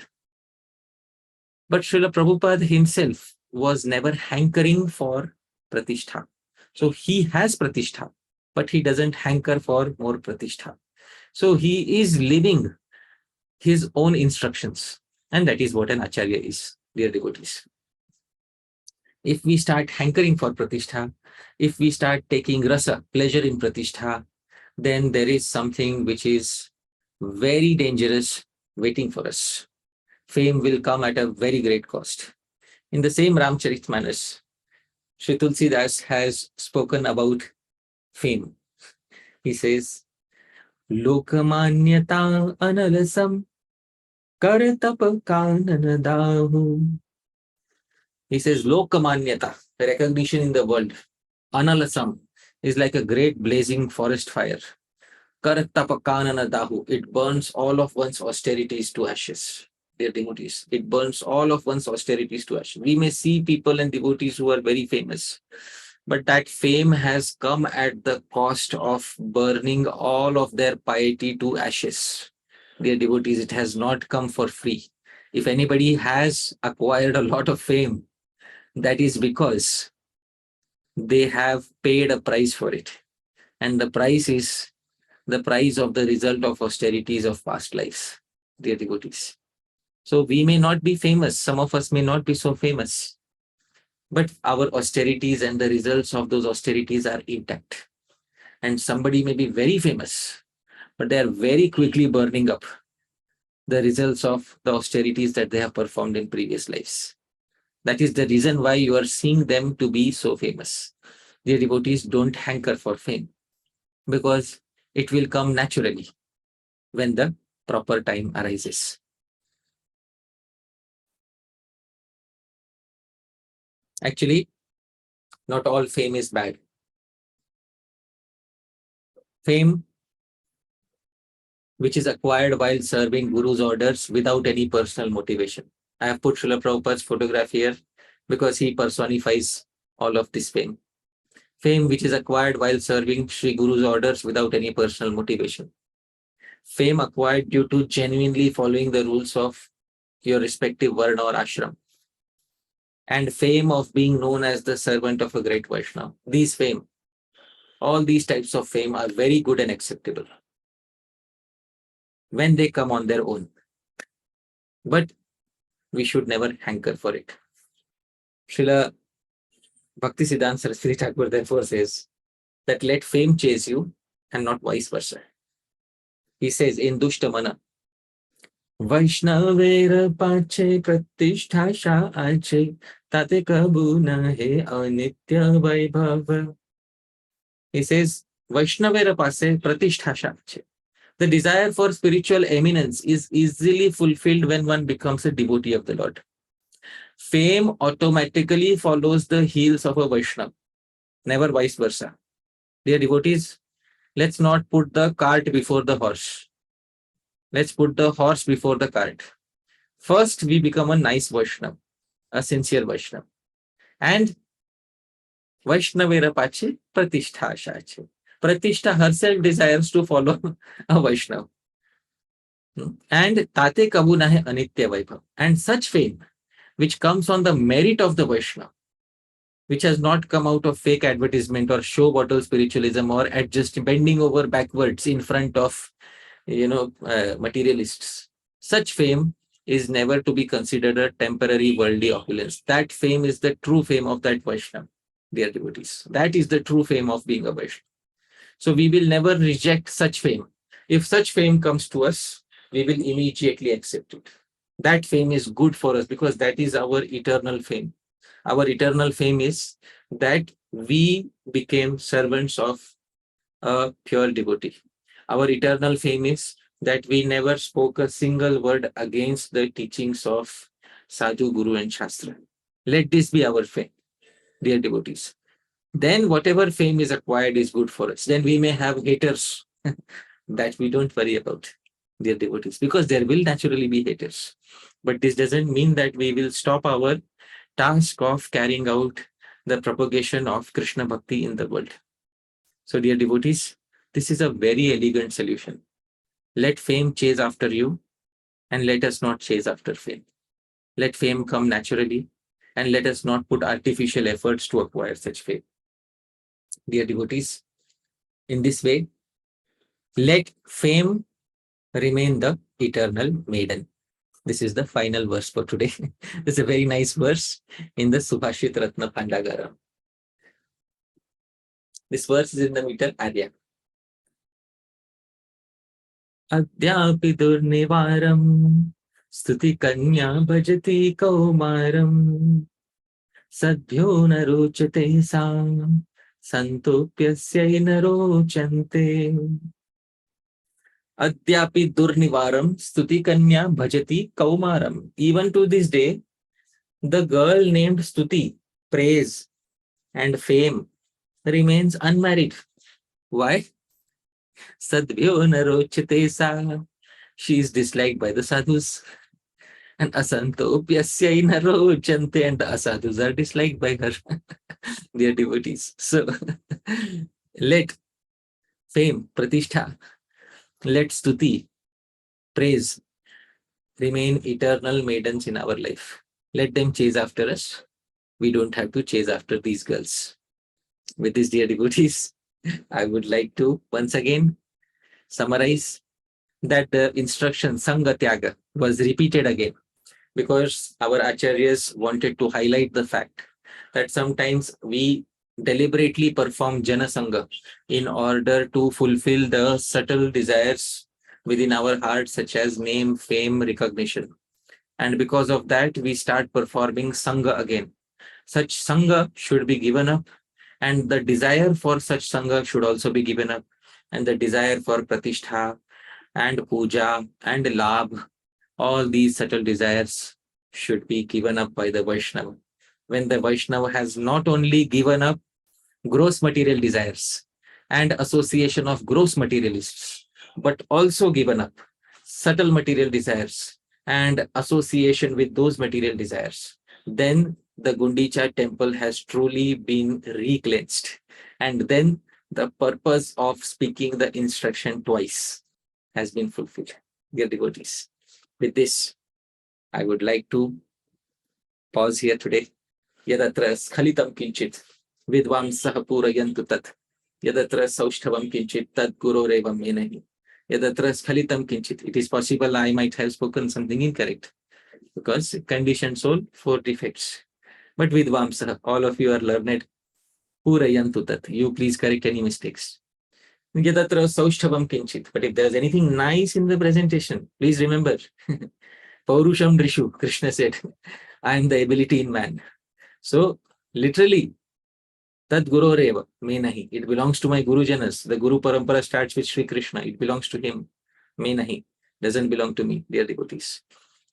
But Srila Prabhupada himself was never hankering for pratishtha. So he has pratishtha, but he doesn't hanker for more pratishtha. So he is living his own instructions. And that is what an acharya is, dear devotees. If we start hankering for pratishtha, if we start taking rasa, pleasure in pratishtha, then there is something which is very dangerous waiting for us. Fame will come at a very great cost. In the same Ramcharitmanas, Sri Tulsidas has spoken about fame. He says, Lokamanyata analasam karatapa kananadahu. He says, Lokamanyata, recognition in the world, analasam, is like a great blazing forest fire. Karatapa kananadahu, it burns all of one's austerities to ashes. Dear devotees, it burns all of one's austerities to ashes. We may see people and devotees who are very famous, but that fame has come at the cost of burning all of their piety to ashes. Dear devotees, it has not come for free. If anybody has acquired a lot of fame, that is because they have paid a price for it. And the price is the price of the result of austerities of past lives, dear devotees. So we may not be famous. Some of us may not be so famous, but our austerities and the results of those austerities are intact. And somebody may be very famous, but they are very quickly burning up the results of the austerities that they have performed in previous lives. That is the reason why you are seeing them to be so famous. The devotees don't hanker for fame because it will come naturally when the proper time arises. Actually, not all fame is bad. Fame which is acquired while serving Guru's orders without any personal motivation. I have put Srila Prabhupada's photograph here because he personifies all of this fame. Fame which is acquired while serving Shri Guru's orders without any personal motivation. Fame acquired due to genuinely following the rules of your respective varna or ashram. And fame of being known as the servant of a great Vaishnava. These fame, all these types of fame are very good and acceptable when they come on their own. But we should never hanker for it. Srila Bhaktisiddhanta Saraswati Thakura therefore says that let fame chase you and not vice versa. He says in Dushtamana, Vaishnavera pache pratishtha sha ache tate kabu nahe anitya vaibhava. He says, Vaishnavera pache pratishtha sha ache. The desire for spiritual eminence is easily fulfilled when one becomes a devotee of the Lord. Fame automatically follows the heels of a Vaishnava, never vice versa. Dear devotees, let's not put the cart before the horse. Let's put the horse before the cart. First, we become a nice Vaishnava, a sincere Vaishnava. And Vaishnavera pache pratishtha shache. Pratishtha herself desires to follow a Vaishnava. And tate kabu nahe anitya vaibhav. And such fame, which comes on the merit of the Vaishnava, which has not come out of fake advertisement or show bottle spiritualism or at just bending over backwards in front of, materialists. Such fame is never to be considered a temporary worldly opulence. That fame is the true fame of that Vaishnava, dear devotees. That is the true fame of being a Vaishnava. So we will never reject such fame. If such fame comes to us, we will immediately accept it. That fame is good for us because that is our eternal fame. Our eternal fame is that we became servants of a pure devotee. Our eternal fame is that we never spoke a single word against the teachings of Sadhu, Guru and Shastra. Let this be our fame, dear devotees. Then whatever fame is acquired is good for us. Then we may have haters that we don't worry about, dear devotees, because there will naturally be haters. But this doesn't mean that we will stop our task of carrying out the propagation of Krishna Bhakti in the world. So, dear devotees, this is a very elegant solution. Let fame chase after you and let us not chase after fame. Let fame come naturally and let us not put artificial efforts to acquire such fame. Dear devotees, in this way, let fame remain the eternal maiden. This is the final verse for today. This is a very nice verse in the Subhashit Ratna Pandagara. This verse is in the meter Arya. Adyapi durnivaram stuti kanya bhajati kaumaram sadhyo narochate sam santopyasyai narochante. Adyapi durnivaram stuti kanya bhajati kaumaram. Even to this day, the girl named Stuti, praise and fame, remains unmarried. Why? Sadhyo narochate sa. She is disliked by the sadhus. And asantopyasyai narochante, and the asadhus are disliked by her. Dear devotees. So let fame, pratishtha, let stuti, praise, remain eternal maidens in our life. Let them chase after us. We don't have to chase after these girls. With this, dear devotees, I would like to once again summarize that the instruction sanga tyagat was repeated again because our acharyas wanted to highlight the fact that sometimes we deliberately perform jana sanga in order to fulfill the subtle desires within our hearts, such as name, fame, recognition. And because of that, we start performing sanga again. Such sanga should be given up, and the desire for such sanga should also be given up. And the desire for pratishtha and puja and labh, all these subtle desires should be given up by the Vaishnava. When the Vaishnava has not only given up gross material desires and association of gross materialists, but also given up subtle material desires and association with those material desires, then the Gundicha temple has truly been re-cleansed. And then the purpose of speaking the instruction twice has been fulfilled. Dear devotees, with this, I would like to pause here today. Yadatra Khalitam Kinchit Vidvamsah Purayantu Tat Yadatra Saushthavam Kinchit Tad Gurorevam Menahi Yadatra Khalitam Kinchit. It is possible I might have spoken something incorrect because conditioned soul, 4 defects. But Vidvamsah, all of you are learned. Purayantu Tat. You please correct any mistakes. Yadatra Saushthavam Kinchit. But if there is anything nice in the presentation, please remember. Paurusham Drishu, Krishna said, I am the ability in man. So, literally, Tad Guru Reva, me nahi. It belongs to my Guru Janas. The Guru Parampara starts with Sri Krishna. It belongs to him. Me nahi. Doesn't belong to me, dear devotees.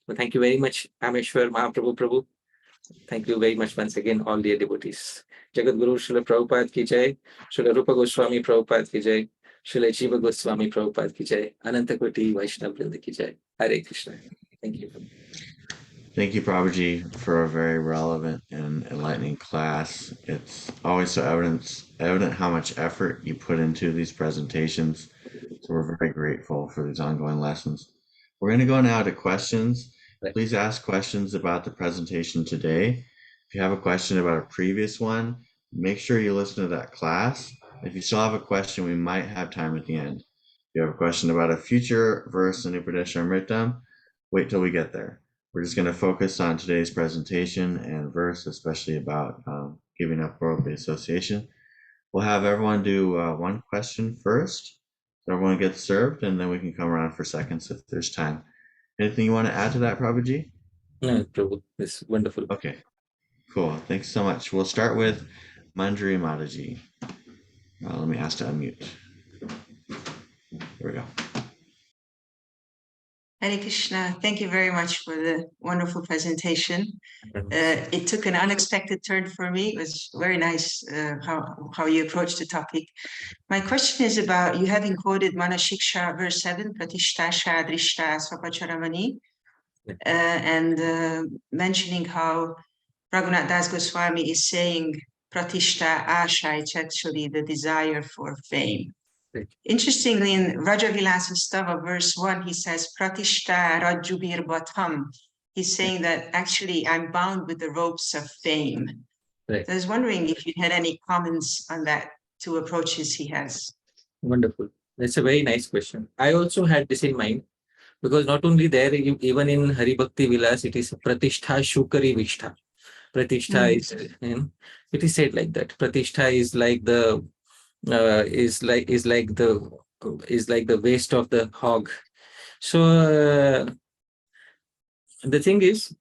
So thank you very much, Ameshwar, Mahaprabhu Prabhu. Thank you very much once again, all dear devotees. Jagat Guru Srila Prabhupada ki jai. Srila Rupa Goswami Prabhupada ki jai. Srila Jiva Goswami Prabhupada ki jai. Anantakoti Vaishnava Vrinda ki jai. Hare Krishna. Thank you. Thank you, Prabhuji, for a very relevant and enlightening class. It's always so evident how much effort you put into these presentations. So we're very grateful for these ongoing lessons. We're going to go now to questions. Please ask questions about the presentation today. If you have a question about a previous one, make sure you listen to that class. If you still have a question, we might have time at the end. If you have a question about a future verse in Upadeshamritam, wait till we get there. We're just going to focus on today's presentation and verse, especially about giving up worldly association. We'll have everyone do one question first, so everyone gets served, and then we can come around for seconds if there's time. Anything you want to add to that, Prabhuji? No, Prabhu, it's wonderful. Okay, cool. Thanks so much. We'll start with Manjari Mataji. Let me ask to unmute. Here we go. Hare Krishna, thank you very much for the wonderful presentation. It took an unexpected turn for me. It was very nice how you approached the topic. My question is about, you having quoted Manashiksha verse 7, Pratishta Shadrishta Svapacharamani, and mentioning how Raghunath Das Goswami is saying Pratishta Asha, it's actually the desire for fame. Interestingly, in Raja Vilasa Stava, verse 1, he says, Pratishta Rajubir Bhatam. He's saying that actually I'm bound with the ropes of fame. Right. So I was wondering if you had any comments on that, two approaches he has. Wonderful. That's a very nice question. I also had this in mind, because not only there, even in Hari Bhakti Vilas, it is Pratishtha Shukari Vishtha. Pratishtha is, it is said like that. Pratishtha is like the is like the waist of the hog. So the thing is,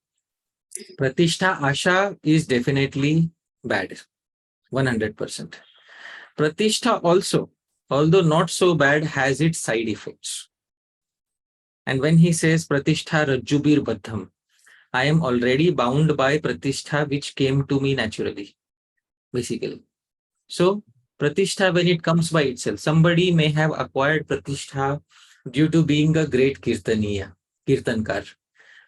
Pratishtha Asha is definitely bad, 100%. Pratishtha also, although not so bad, has its side effects. And when he says Pratishtha Rajjubir Baddham, I am already bound by Pratishtha which came to me naturally, basically. So Pratishtha, when it comes by itself, somebody may have acquired Pratishtha due to being a great Kirtaniya, Kirtankar,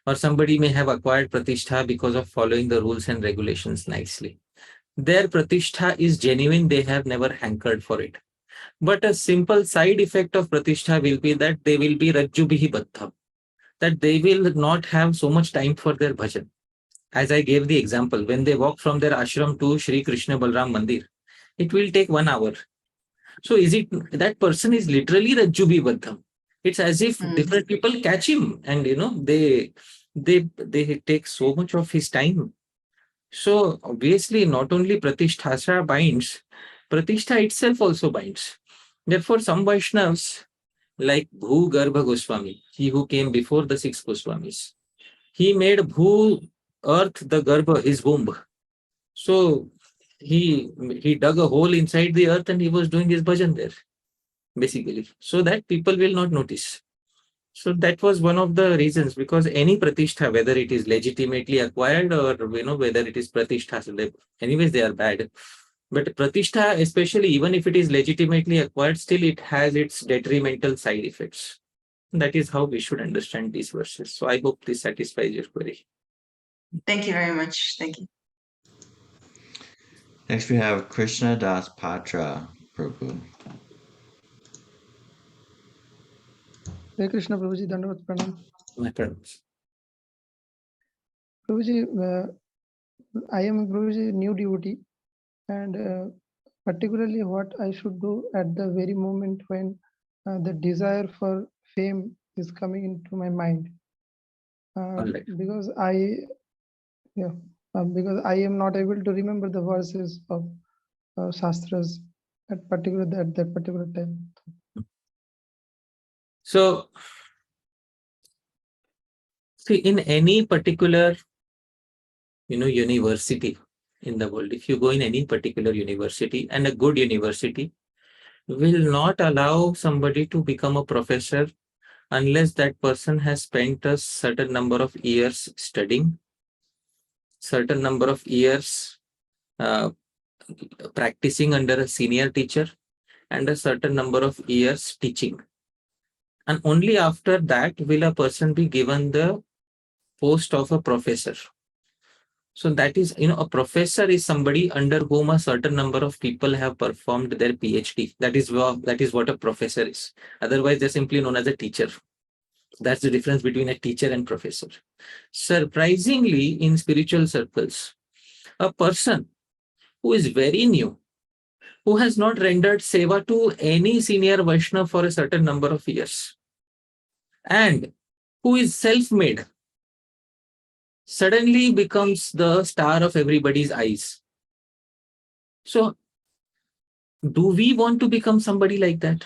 or somebody may have acquired Pratishtha because of following the rules and regulations nicely. Their Pratishtha is genuine, they have never hankered for it. But a simple side effect of Pratishtha will be that they will be Rajjubihi Baddham, that they will not have so much time for their bhajan. As I gave the example, when they walk from their ashram to Shri Krishna Balram Mandir, it will take 1 hour. So is it that person is literally Rajjubi Baddham? It's as if different people catch him and they take so much of his time. So obviously, not only Pratisthasha binds, Pratishtha itself also binds. Therefore, some Vaishnavas, like Bhu Garbha Goswami, he who came before the six Goswamis, he made Bhu, earth, the Garbha, his womb. So he dug a hole inside the earth and he was doing his bhajan there, basically, so that people will not notice. So that was one of the reasons, because any pratishtha, whether it is legitimately acquired or whether it is pratishtha, so anyways they are bad. But pratishtha, especially even if it is legitimately acquired, still it has its detrimental side effects. That is how we should understand these verses. So I hope this satisfies your query. Thank you very much. Thank you. Next we have Krishna Das Patra Prabhu. Hare Krishna Prabhuji, Dandavat Pranam. My pranams. Prabhuji, I am Prabhuji new devotee, and particularly what I should do at the very moment when the desire for fame is coming into my mind. Alright. Because I am not able to remember the verses of shastras at that particular time. So, see, in any particular, university in the world, if you go in any particular university, and a good university will not allow somebody to become a professor unless that person has spent a certain number of years studying, certain number of years practicing under a senior teacher, and a certain number of years teaching. And only after that will a person be given the post of a professor. So that is, a professor is somebody under whom a certain number of people have performed their PhD. That is what a professor is. Otherwise, they're simply known as a teacher. That's the difference between a teacher and professor. Surprisingly, in spiritual circles, a person who is very new, who has not rendered seva to any senior Vaishnava for a certain number of years, and who is self-made, suddenly becomes the star of everybody's eyes. So, do we want to become somebody like that?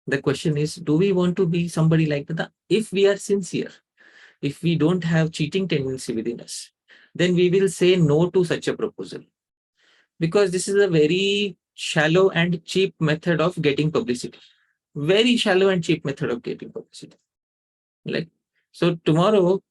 The question is, do we want to be somebody like that? If we are sincere, if we don't have cheating tendency within us, then we will say no to such a proposal. Because this is a very shallow and cheap method of getting publicity. Very shallow and cheap method of getting publicity. So tomorrow,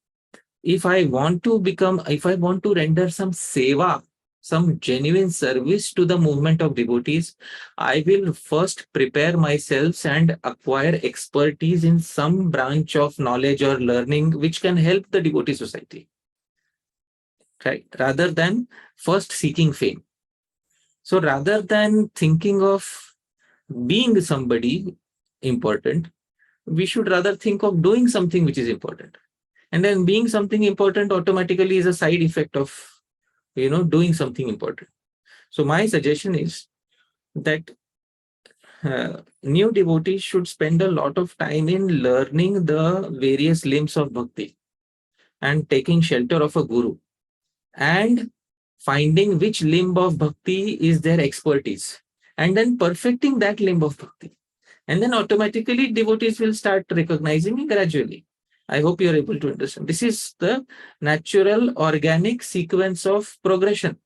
if I want to render some seva, some genuine service to the movement of devotees, I will first prepare myself and acquire expertise in some branch of knowledge or learning which can help the devotee society, right? Rather than first seeking fame. So rather than thinking of being somebody important, we should rather think of doing something which is important. And then being something important automatically is a side effect of, doing something important. So my suggestion is that new devotees should spend a lot of time in learning the various limbs of bhakti and taking shelter of a guru and finding which limb of bhakti is their expertise and then perfecting that limb of bhakti. And then automatically devotees will start recognizing it gradually. I hope you're able to understand. This is the natural, organic sequence of progression.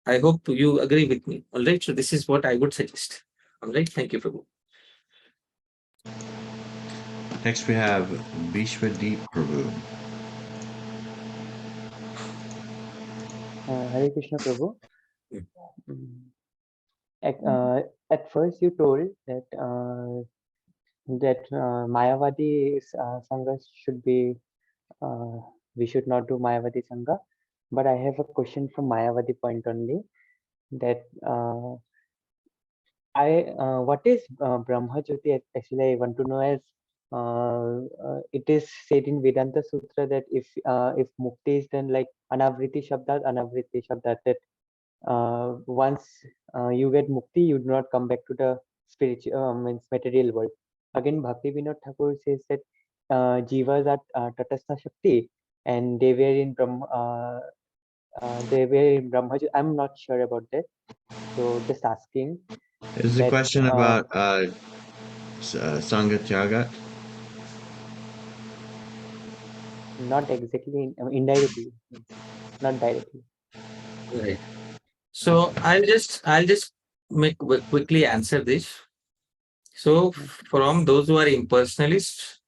I hope you agree with me. All right. So this is what I would suggest. All right. Thank you, Prabhu. Next we have Vishwadeep Prabhu. Hare Krishna Prabhu. Mm. At first you told that Mayavadi sanga should be we should not do Mayavadi sanga. But I have a question from Mayavadi point only, that what is Brahma Jyoti? Actually, I want to know, as it is said in Vedanta Sutra that if mukti is done like anavriti shabdat, that once you get mukti, you do not come back to the spiritual means material world. Again, Bhaktivinode Thakura says that jivas are tatastha shakti, and they were in Brahma. I'm not sure about that. So just asking. Is the That, question about sanga tyagat? not exactly, indirectly, not directly. Right. So I'll just quickly answer this. So from those who are impersonalists,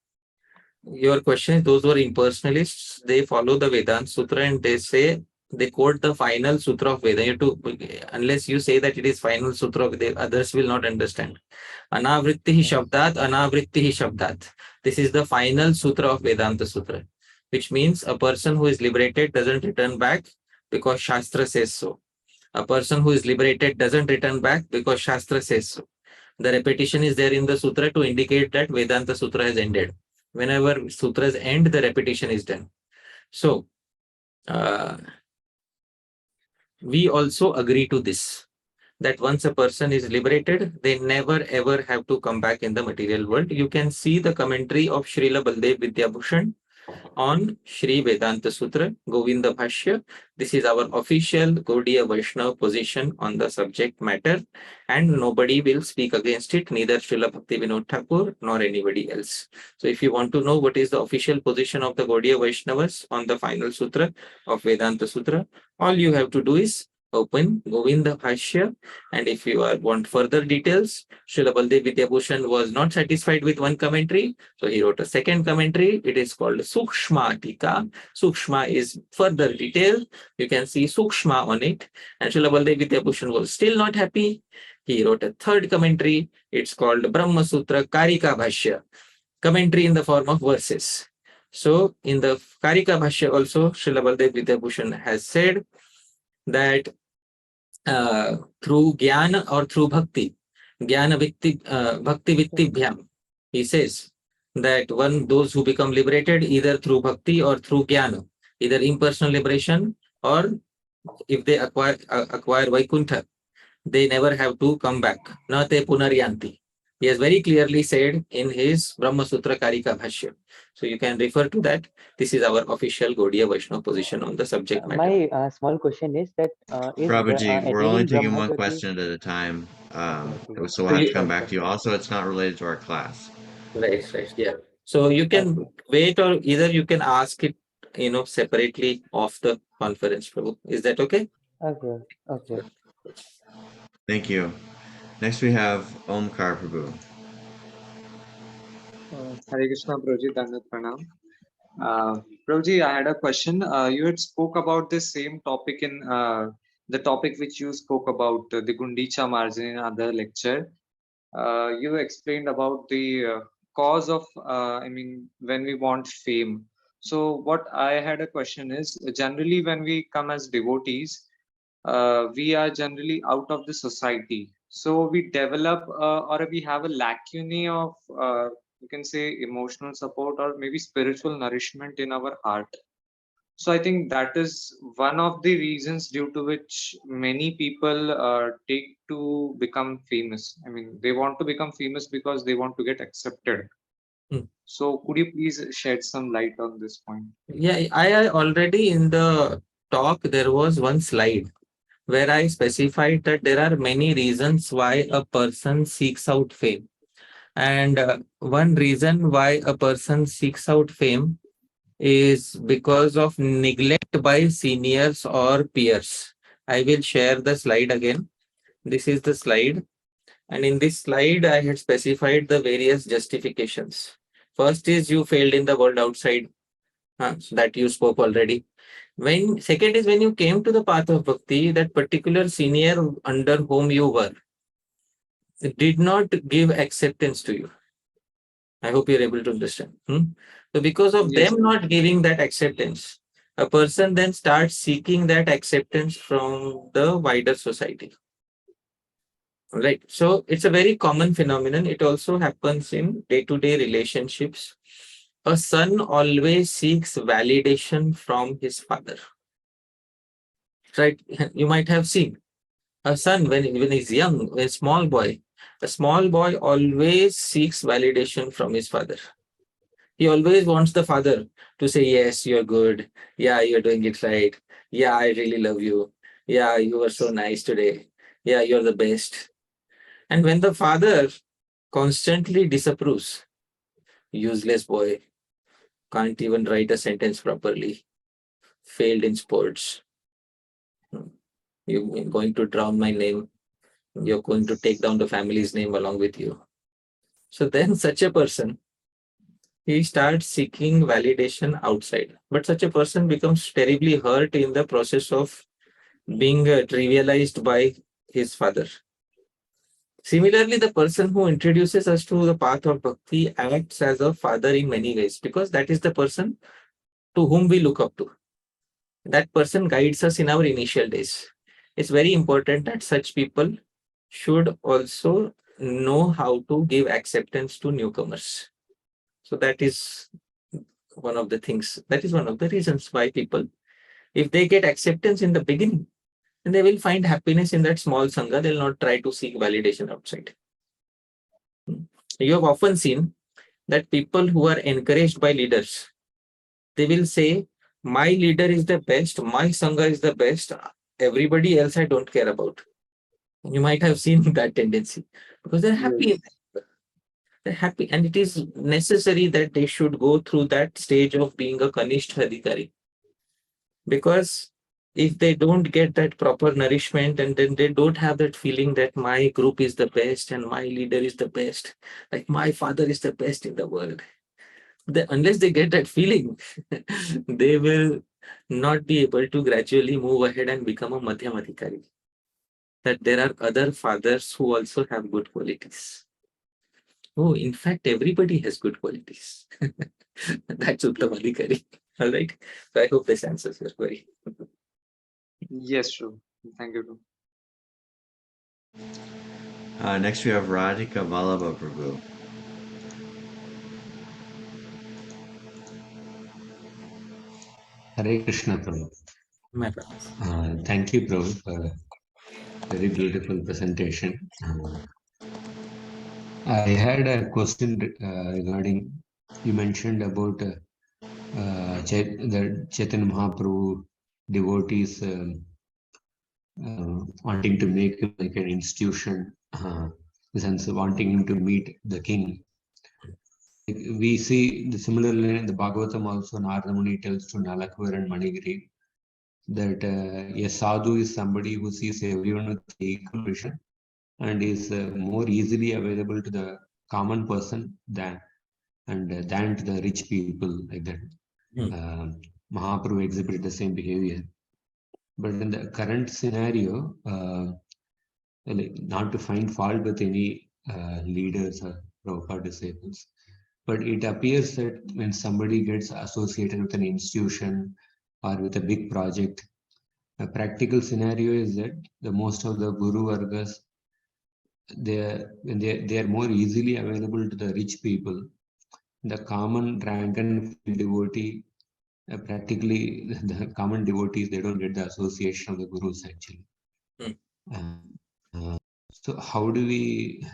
your question is those who are impersonalists, they follow the Vedanta Sutra and they say they quote the final sutra of Veda. You have to, unless you say that it is final sutra of Veda, others will not understand. Anavrittihi Shabdat, Anavrittihi Shabdat. This is the final sutra of Vedanta Sutra, which means a person who is liberated doesn't return back because Shastra says so. A person who is liberated doesn't return back because Shastra says so. The repetition is there in the sutra to indicate that Vedanta Sutra has ended. Whenever sutras end, the repetition is done. So, we also agree to this, that once a person is liberated, they never ever have to come back in the material world. You can see the commentary of Srila Baldev Vidyabhushan on Shri Vedanta Sutra, Govinda Bhashya. This is our official Gaudiya Vaishnava position on the subject matter, and nobody will speak against it, neither Srila Bhaktivinode Thakura nor anybody else. So if you want to know what is the official position of the Gaudiya Vaishnavas on the final sutra of Vedanta Sutra, all you have to do is open Govinda Bhashya, and if you want further details, Srila Baldev Vidyabhushan was not satisfied with one commentary, so he wrote a second commentary. It is called Sukshma Tika. Sukshma is further detailed. You can see Sukshma on it. And Srila Baldev Vidyabhushan was still not happy. He wrote a third commentary. It's called Brahma Sutra Karika Bhashya. Commentary in the form of verses. So in the Karika Bhashya also, Srila Baldev Vidyabhushan has said that through jnana or through bhakti, jnana bhakti vittibhyam, he says that those who become liberated either through bhakti or through jnana, either impersonal liberation or if they acquire Vaikuntha, they never have to come back. Na te punaryanti. He has very clearly said in his Brahma Sutra Karika Bhashya. So you can refer to that. This is our official Gaudiya Vaishnava position on the subject matter. My small question is that is Prabhuji, we're only attaining taking one Brahmajyoti. question at a time, Okay. so we'll have to come back to you. Also, it's not related to our class. Right, yeah. So you can wait, or either you can ask it, separately off the conference, Prabhu. Is that okay? Okay. Thank you. Next, we have Omkar Prabhu. Hare Krishna, Prabhuji, Dandat Pranam. Prabhuji, I had a question. You had spoke about the same topic in the topic which you spoke about, the Gundicha margin in other lecture. You explained about the cause of, when we want fame. So what I had a question is, generally when we come as devotees, we are generally out of the society. So we develop or we have a lacunae of, you can say, emotional support or maybe spiritual nourishment in our heart. So I think that is one of the reasons due to which many people take to become famous. I mean, they want to become famous because they want to get accepted. So could you please shed some light on this point? Yeah, I already in the talk, there was one slide where I specified that there are many reasons why a person seeks out fame. And one reason why a person seeks out fame is because of neglect by seniors or peers. I will share the slide again. This is the slide. And in this slide, I had specified the various justifications. First is you failed in the world outside. So that you spoke already. Second is when you came to the path of bhakti, that particular senior under whom you were did not give acceptance to you. I hope you're able to understand. So because of Yes. them not giving that acceptance, a person then starts seeking that acceptance from the wider society. Right. So it's a very common phenomenon. It also happens in day-to-day relationships. A son always seeks validation from his father. Right? You might have seen a son when he's young, a small boy always seeks validation from his father. He always wants the father to say, yes, you're good. Yeah, you're doing it right. Yeah, I really love you. Yeah, you were so nice today. Yeah, you're the best. And when the father constantly disapproves, useless boy, can't even write a sentence properly, failed in sports, you're going to drown my name, you're going to take down the family's name along with you. So then such a person, he starts seeking validation outside. But such a person becomes terribly hurt in the process of being trivialized by his father. Similarly, the person who introduces us to the path of bhakti acts as a father in many ways, because that is the person to whom we look up to. That person guides us in our initial days. It's very important that such people should also know how to give acceptance to newcomers. So that is one of the things, that is one of the reasons why people, if they get acceptance in the beginning, then they will find happiness in that small sangha. They'll not try to seek validation outside. You have often seen that people who are encouraged by leaders, they will say, my leader is the best, my sangha is the best, everybody else I don't care about. You might have seen that tendency because they're happy. Yes. They're happy, and it is necessary that they should go through that stage of being a Kanishta Adhikari. Because if they don't get that proper nourishment, and then they don't have that feeling that my group is the best and my leader is the best, like my father is the best in the world, unless they get that feeling, they will not be able to gradually move ahead and become a Madhyam Adhikari. That there are other fathers who also have good qualities. Oh, in fact, everybody has good qualities. That's Uttam Adhikari. All right. So I hope this answers your query. Yes, true. Thank you. Next we have Radhika Vallabha Prabhu. Hare Krishna, Prabhu. My brothers. Thank you, Prabhu, for a very beautiful presentation. I had a question regarding, you mentioned about the Chaitanya Mahaprabhu devotees wanting to make him like an institution, in the sense of wanting him to meet the king. We see the similarly in the Bhagavatam also, Narada Muni tells to Nalakvar and Manigiri that a sadhu is somebody who sees everyone with equal vision and is more easily available to the common person than to the rich people, like that. Mahaprabhu exhibited the same behavior. But in the current scenario, not to find fault with any leaders or Prabhupada disciples, but it appears that when somebody gets associated with an institution or with a big project, a practical scenario is that the most of the Guru Vargas, they are more easily available to the rich people. The common rank and file devotee, practically the common devotees, they don't get the association of the Gurus actually. So how do we,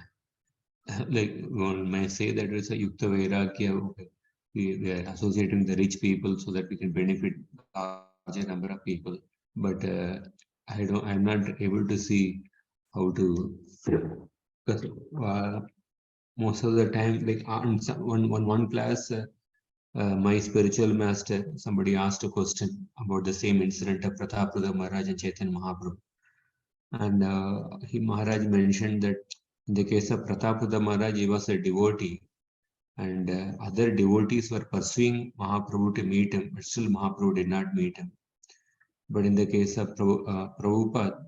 like one may say that it's a Yukta Vairagya, we are associating the rich people so that we can benefit a larger number of people. But I'm not able to see how to, because most of the time, like on one class, my spiritual master, somebody asked a question about the same incident of Pratapada Maharaj and Chaitanya Mahaprabhu. And Maharaj mentioned that in the case of Pratapada Maharaj, he was a devotee, and other devotees were pursuing Mahaprabhu to meet him, but still Mahaprabhu did not meet him. But in the case of Prabhupada,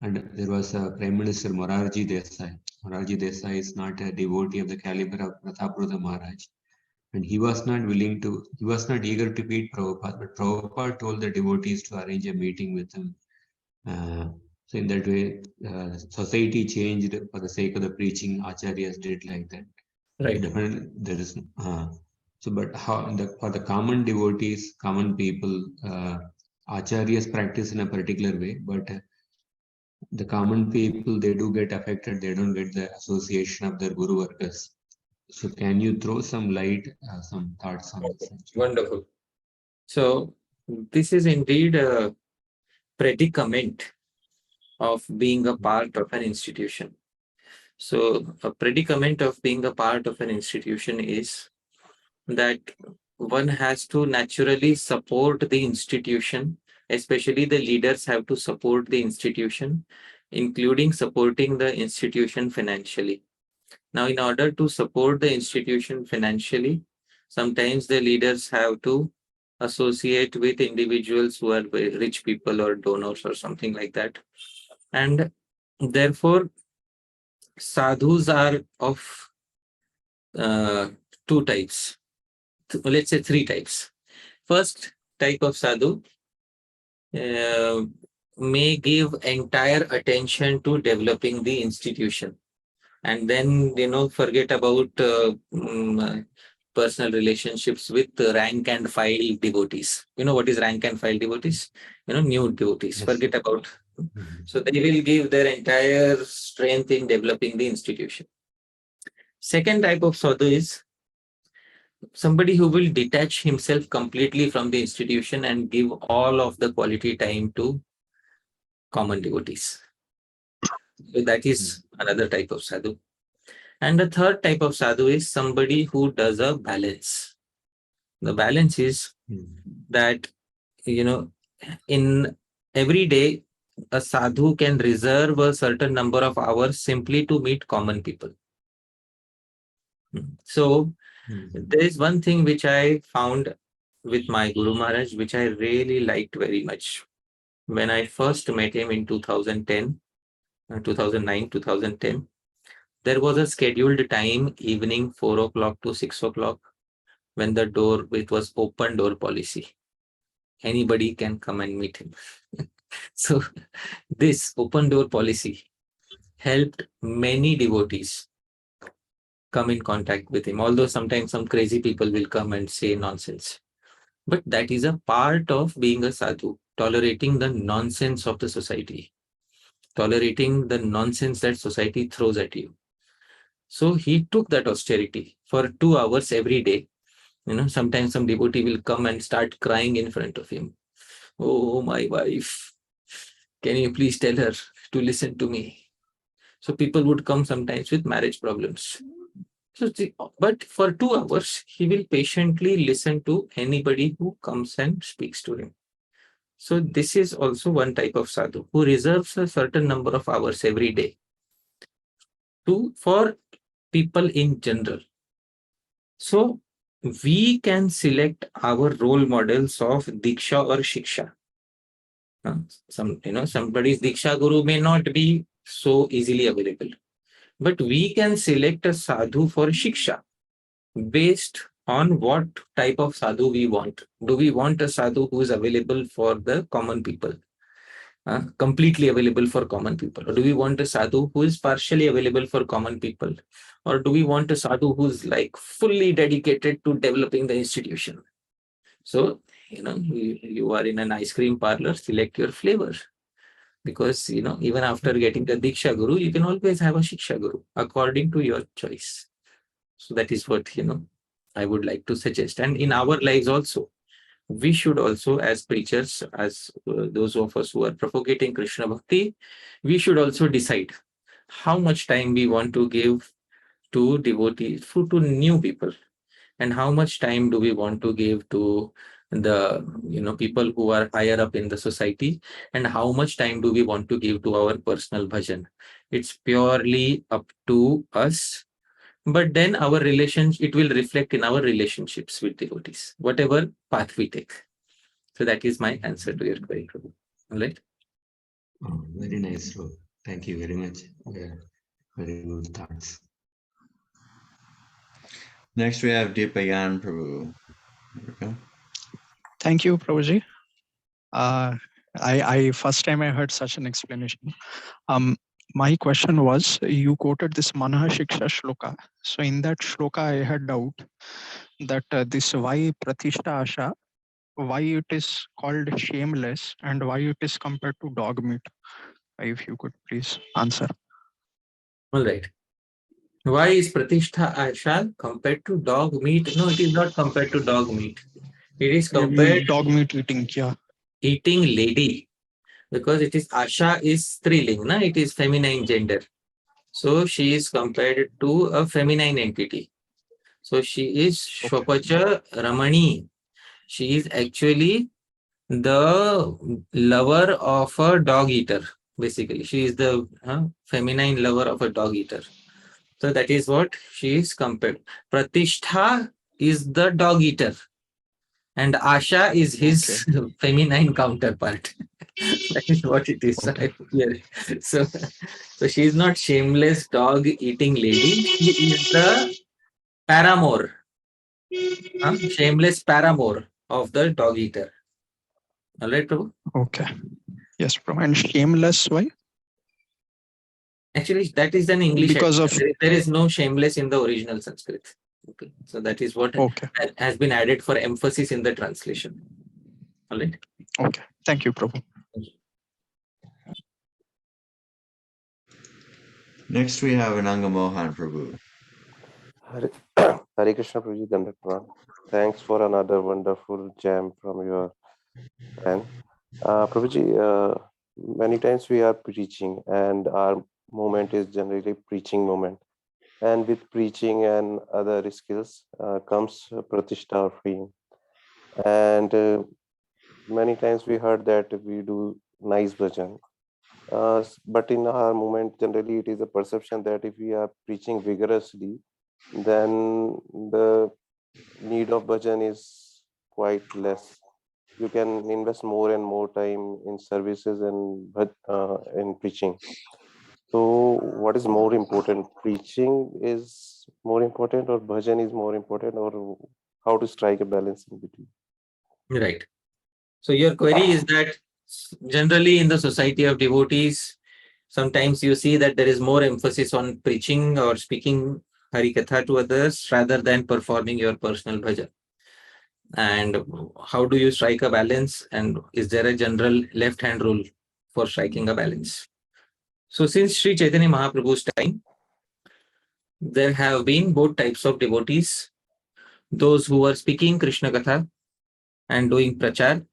and there was a Prime Minister Morarji Desai. Morarji Desai is not a devotee of the caliber of Pratapada Maharaj. And he was not eager to meet Prabhupada, but Prabhupada told the devotees to arrange a meeting with him. So in that way, society changed for the sake of the preaching. Acharyas did like that. Right. Definitely, there is. So, but how for the common devotees, common people, Acharyas practice in a particular way, but the common people, they do get affected. They don't get the association of their Guru Vargas. So can you throw some light, some thoughts on this? Wonderful. So this is indeed a predicament of being a part of an institution. So a predicament of being a part of an institution is that one has to naturally support the institution, especially the leaders have to support the institution, including supporting the institution financially. Now, in order to support the institution financially, sometimes the leaders have to associate with individuals who are very rich people or donors or something like that. And therefore, sadhus are of two types. Let's say three types. First type of sadhu may give entire attention to developing the institution, and then forget about personal relationships with rank and file devotees. You know what is rank and file devotees? New devotees. Yes. Forget about. So they will give their entire strength in developing the institution. Second type of sadhu is somebody who will detach himself completely from the institution and give all of the quality time to common devotees. So that is another type of sadhu. And the third type of sadhu is somebody who does a balance. The balance is that, in every day, a sadhu can reserve a certain number of hours simply to meet common people. So there is one thing which I found with my Guru Maharaj, which I really liked very much. When I first met him in 2010, 2009, 2010, there was a scheduled time, evening 4 o'clock to 6 o'clock, when the door, it was open door policy. Anybody can come and meet him. So this open door policy helped many devotees come in contact with him, although sometimes some crazy people will come and say nonsense. But that is a part of being a sadhu, tolerating the nonsense of the society, tolerating the nonsense that society throws at you. So he took that austerity for 2 hours every day. Sometimes some devotee will come and start crying in front of him. Oh, my wife, can you please tell her to listen to me? So people would come sometimes with marriage problems. So, but for 2 hours, he will patiently listen to anybody who comes and speaks to him. So this is also one type of sadhu who reserves a certain number of hours every day for people in general. So we can select our role models of diksha or shiksha. Somebody's diksha guru may not be so easily available, but we can select a sadhu for shiksha based on what type of sadhu we want. Do we want a sadhu who is available for the common people, completely available for common people? Or do we want a sadhu who is partially available for common people? Or do we want a sadhu who's like fully dedicated to developing the institution? So, you are in an ice cream parlor, select your flavor. Because, even after getting the Diksha Guru, you can always have a Shiksha Guru according to your choice. So that is what, I would like to suggest. And in our lives also, we should also, as preachers, as those of us who are propagating Krishna Bhakti, we should also decide how much time we want to give to devotees, to new people, and how much time do we want to give to the people who are higher up in the society, and how much time do we want to give to our personal bhajan. It's purely up to us. But then our it will reflect in our relationships with devotees, whatever path we take. So that is my answer to your query. All right. Oh, very nice, Rob. Thank you very much. Very good thoughts. Next, we have Deepayan Prabhu. Okay. Thank you, Prabhuji. I first time I heard such an explanation. My question was, you quoted this Manaha Shiksha Shloka. So in that shloka, I had doubt that this why Pratishta Asha, why it is called shameless and why it is compared to dog meat. If you could please answer. All right. Why is pratishtha asha compared to dog meat? No, it is not compared to dog meat. It is compared Dog meat eating, yeah. eating lady, because it is asha is striling, na? It is feminine gender. So she is compared to a feminine entity. So she is Shopacha Ramani. She is actually the lover of a dog eater. Basically, she is the feminine lover of a dog eater. So that is what she is compared. Pratishtha is the dog eater, and Asha is his feminine counterpart. That is what it is here. So she is not shameless dog eating lady. She is the paramour, shameless paramour of the dog eater. All right, Prabhu? Okay. Yes, Prabhu. And shameless, why? Actually, that is an English. Because of there is no shameless in the original Sanskrit. Okay, so that is what has been added for emphasis in the translation. All right. Okay. Thank you, Prabhu. Next, we have Ananga Mohan Prabhu. Hare Krishna Prabhuji, Dandavat Pranam. Thanks for another wonderful jam from your end. Prabhuji, many times we are preaching and our moment is generally preaching moment. And with preaching and other skills comes pratishtha or fame. And many times we heard that we do nice bhajan. But in our moment, generally it is a perception that if we are preaching vigorously, then the need of bhajan is quite less. You can invest more and more time in services and in preaching. So what is more important? Preaching is more important, or bhajan is more important, or how to strike a balance in between? Right. So your query is that generally in the society of devotees, sometimes you see that there is more emphasis on preaching or speaking Harikatha to others rather than performing your personal bhajan. And how do you strike a balance? And is there a general left-hand rule for striking a balance? So since Sri Chaitanya Mahaprabhu's time, there have been both types of devotees, those who were speaking Krishna Katha and doing prachar,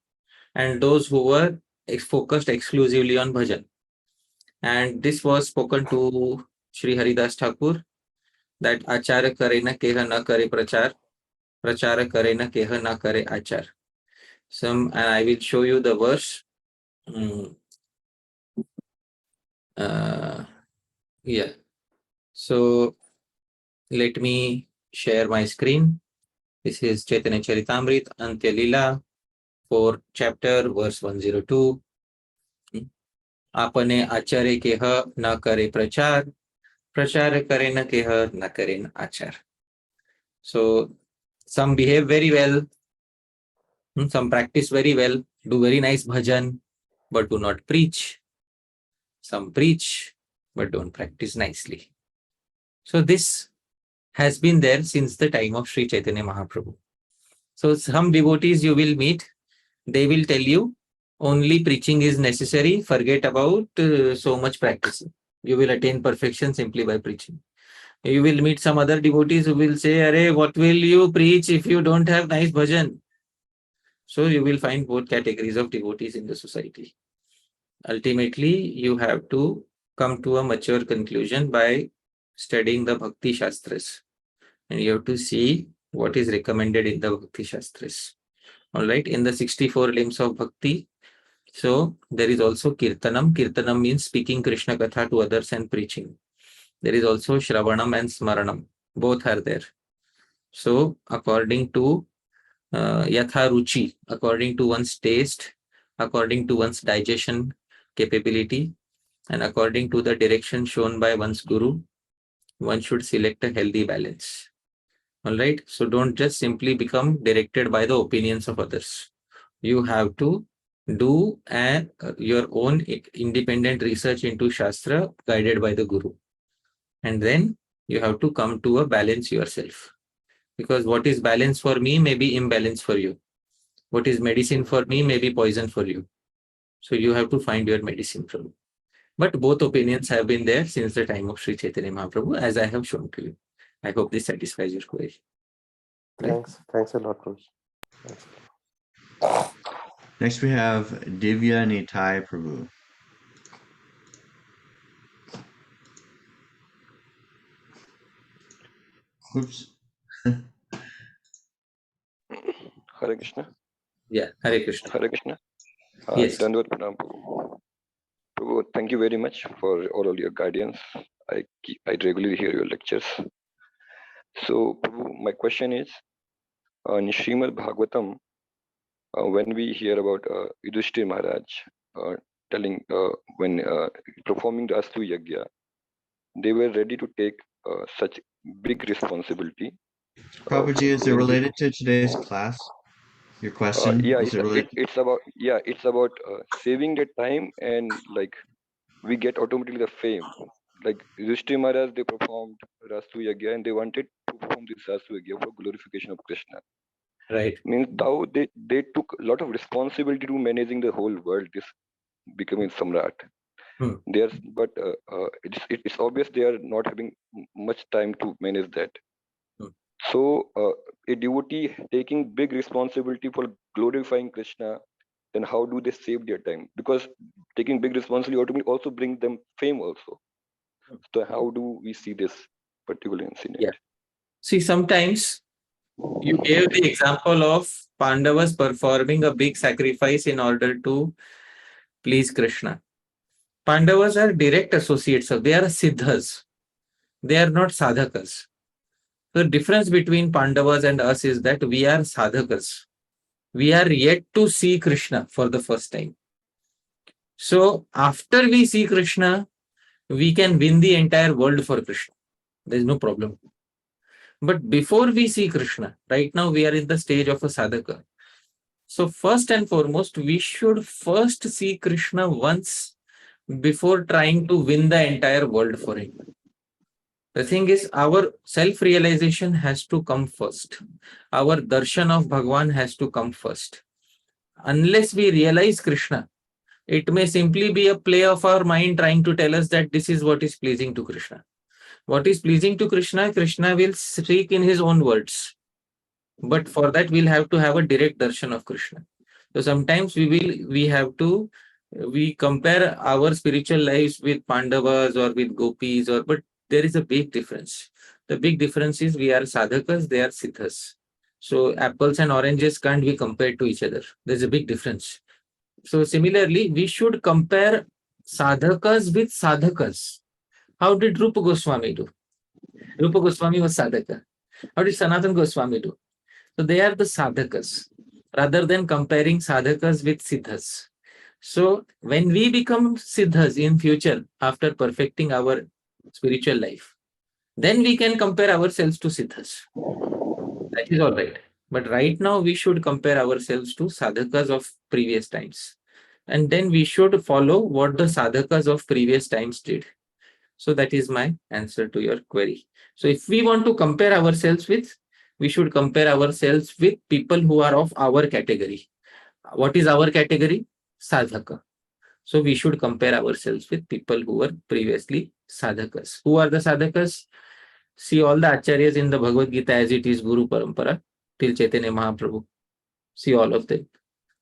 and those who were focused exclusively on bhajan. And this was spoken to Sri Haridas Thakur, that achara kare na keha na kare prachar, prachara kare na keha na kare achar. And I will show you the verse. Yeah. So let me share my screen. This is Chaitanya Charitamrit, Madhya Lila, 4th chapter, verse 102. आपने आचार्य केह न करे प्रचार, प्रचार करे न केह न करे न आचार. So some behave very well, some practice very well, do very nice bhajan, but do not preach. Some preach, but don't practice nicely. So this has been there since the time of Sri Chaitanya Mahaprabhu. So some devotees you will meet, they will tell you only preaching is necessary, forget about so much practicing. You will attain perfection simply by preaching. You will meet some other devotees who will say, Arey, what will you preach if you don't have nice bhajan? So you will find both categories of devotees in the society. Ultimately, you have to come to a mature conclusion by studying the Bhakti Shastras. And you have to see what is recommended in the Bhakti Shastras. All right, in the 64 limbs of Bhakti, so there is also Kirtanam. Kirtanam means speaking Krishna Katha to others and preaching. There is also Shravanam and Smaranam. Both are there. So according to Yatha Ruchi, according to one's taste, according to one's digestion capability, and according to the direction shown by one's guru, one should select a healthy balance. All right. So don't just simply become directed by the opinions of others. You have to do your own independent research into Shastra guided by the Guru. And then you have to come to a balance yourself. Because what is balance for me may be imbalance for you. What is medicine for me may be poison for you. So you have to find your medicine from. But both opinions have been there since the time of Sri Chaitanya Mahaprabhu, as I have shown to you. I hope this satisfies your query. Right? Thanks a lot, Prabhuji. Next we have Divya Nitai Prabhu. Oops. Hare Krishna. Yeah, Hare Krishna. Hare Krishna. Yes. Dandavad Pranam, Prabhu. Prabhu, thank you very much for all your guidance. I regularly hear your lectures. So, Prabhu, my question is, in Srimad Bhagavatam, when we hear about Yudhishthir Maharaj telling when performing the Astu Yagya, they were ready to take such big responsibility. Prabhuji, is it related to today's class? Your question? Yeah, Is it related? it's about saving the time, and like we get automatically the fame. Like Yudhishthir Maharaj, they performed Rastu Yagya and they wanted to perform this Rastu Yagya for glorification of Krishna. Right. Means now they took a lot of responsibility to managing the whole world, this becoming Samrat. There's but it's obvious they are not having much time to manage that. So a devotee taking big responsibility for glorifying Krishna, then how do they save their time? Because taking big responsibility automatically also brings them fame also. So how do we see this particular incident? Yeah. See, sometimes you gave the example of Pandavas performing a big sacrifice in order to please Krishna. Pandavas are direct associates of, they are siddhas. They are not sadhakas. The difference between Pandavas and us is that we are sadhakas. We are yet to see Krishna for the first time. So after we see Krishna, we can win the entire world for Krishna. There is no problem. But before we see Krishna, right now we are in the stage of a sadhaka. So first and foremost, we should first see Krishna once before trying to win the entire world for him. The thing is, our self-realization has to come first. Our darshan of Bhagwan has to come first. Unless we realize Krishna, it may simply be a play of our mind trying to tell us that this is what is pleasing to Krishna. What is pleasing to Krishna, Krishna will speak in his own words. But for that, we'll have to have a direct darshan of Krishna. So sometimes we compare our spiritual lives with Pandavas or with gopis, but there is a big difference. The big difference is we are sadhakas, they are siddhas. So apples and oranges can't be compared to each other. There's a big difference. So similarly, we should compare sadhakas with sadhakas. How did Rupa Goswami do? Rupa Goswami was sadhaka. How did Sanatana Goswami do? So they are the sadhakas, rather than comparing sadhakas with siddhas. So when we become siddhas in future, after perfecting our spiritual life, then we can compare ourselves to siddhas. That is all right. But right now we should compare ourselves to sadhakas of previous times. And then we should follow what the sadhakas of previous times did. So that is my answer to your query. So if we want to compare ourselves with, we should compare ourselves with people who are of our category. What is our category? Sadhaka. So we should compare ourselves with people who were previously sadhakas. Who are the sadhakas? See all the acharyas in the Bhagavad Gita as it is, Guru Parampara, till Chaitanya Mahaprabhu. See all of them.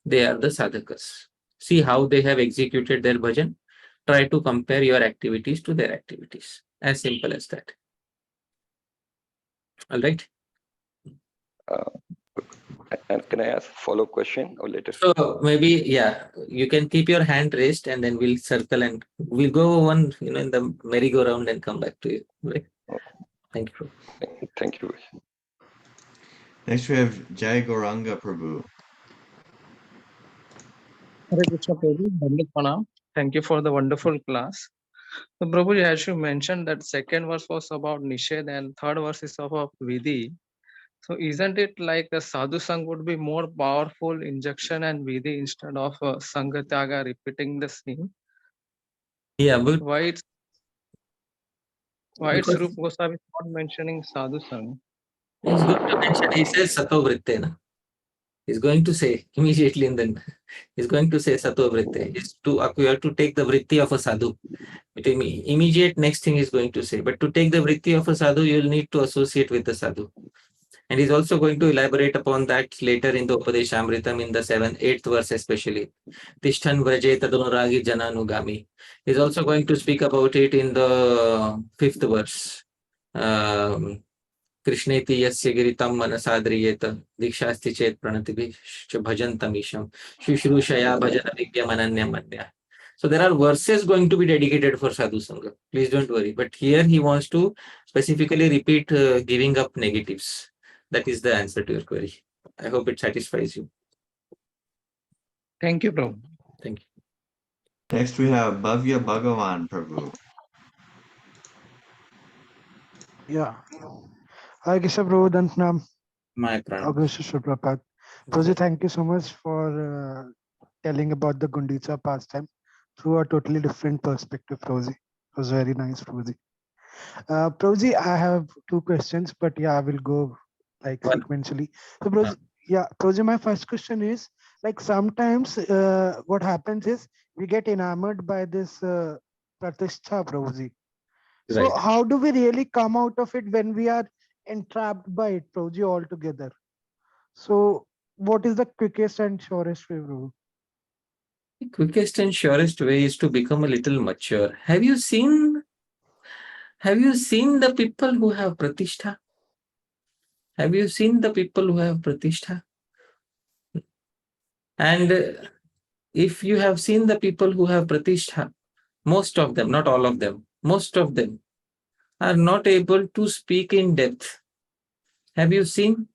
They are the sadhakas. See how they have executed their bhajan. Try to compare your activities to their activities. As simple as that. All right. And can I ask a follow-up question or later? So maybe, yeah, you can keep your hand raised and then we'll circle and we'll go one, in the merry-go-round and come back to you. Right? Thank you. Thank you. Next we have Jai Gauranga Prabhu. Hare Krishna Prabhu, Dandavat Pranam. Thank you for the wonderful class. So Prabhu, as you mentioned that second verse was about Nisedha and third verse is about vidhi. So isn't it like the sadhu sang would be more powerful injection and vidhi instead of sanga tyaga repeating the same? Yeah, but why it's Rupa Goswami not mentioning sadhu sang? It's good to mention. He says sato vrittena. He's going to say immediately, and then he's going to say sattva vritti. You have to take the vritti of a sadhu. Immediate next thing he's going to say. But to take the vritti of a sadhu, you'll need to associate with the sadhu. And he's also going to elaborate upon that later in the Upadeshamritam in the 8th verse especially. Tishtan vraje tadunuragi jananugami. He's also going to speak about it in the 5th verse. Krishneti yasya giritam manasadriyeta dikshasti chet pranatibi bhajantamisham shushrushaya bhajana vigyamananya manya. So there are verses going to be dedicated for sadhu sangha. Please don't worry. But here he wants to specifically repeat giving up negatives. That is the answer to your query. I hope it satisfies you. Thank you, Prabhu. Thank you. Next we have Bhavya Bhagavan Prabhu. Yeah. Hi, Keshav Prabhu, Dantnam. My pranam. August Suprapat. Prabhuji, thank you so much for telling about the Gundicha pastime through a totally different perspective, Prabhuji. It was very nice, Prabhuji. Prabhuji, I have two questions, but yeah, I will go like sequentially. So, Prabhuji, yeah, Prabhuji, my first question is like sometimes what happens is we get enamored by this pratishtha, Prabhuji. So Right. how do we really come out of it when we are entrapped by it, Prabhuji, altogether? So what is the quickest and surest way, Prabhu? The quickest and surest way is to become a little mature. Have you seen the people who have pratishtha? Have you seen the people who have pratishtha? And if you have seen the people who have pratishtha, most of them, not all of them, most of them are not able to speak in depth. Have you seen?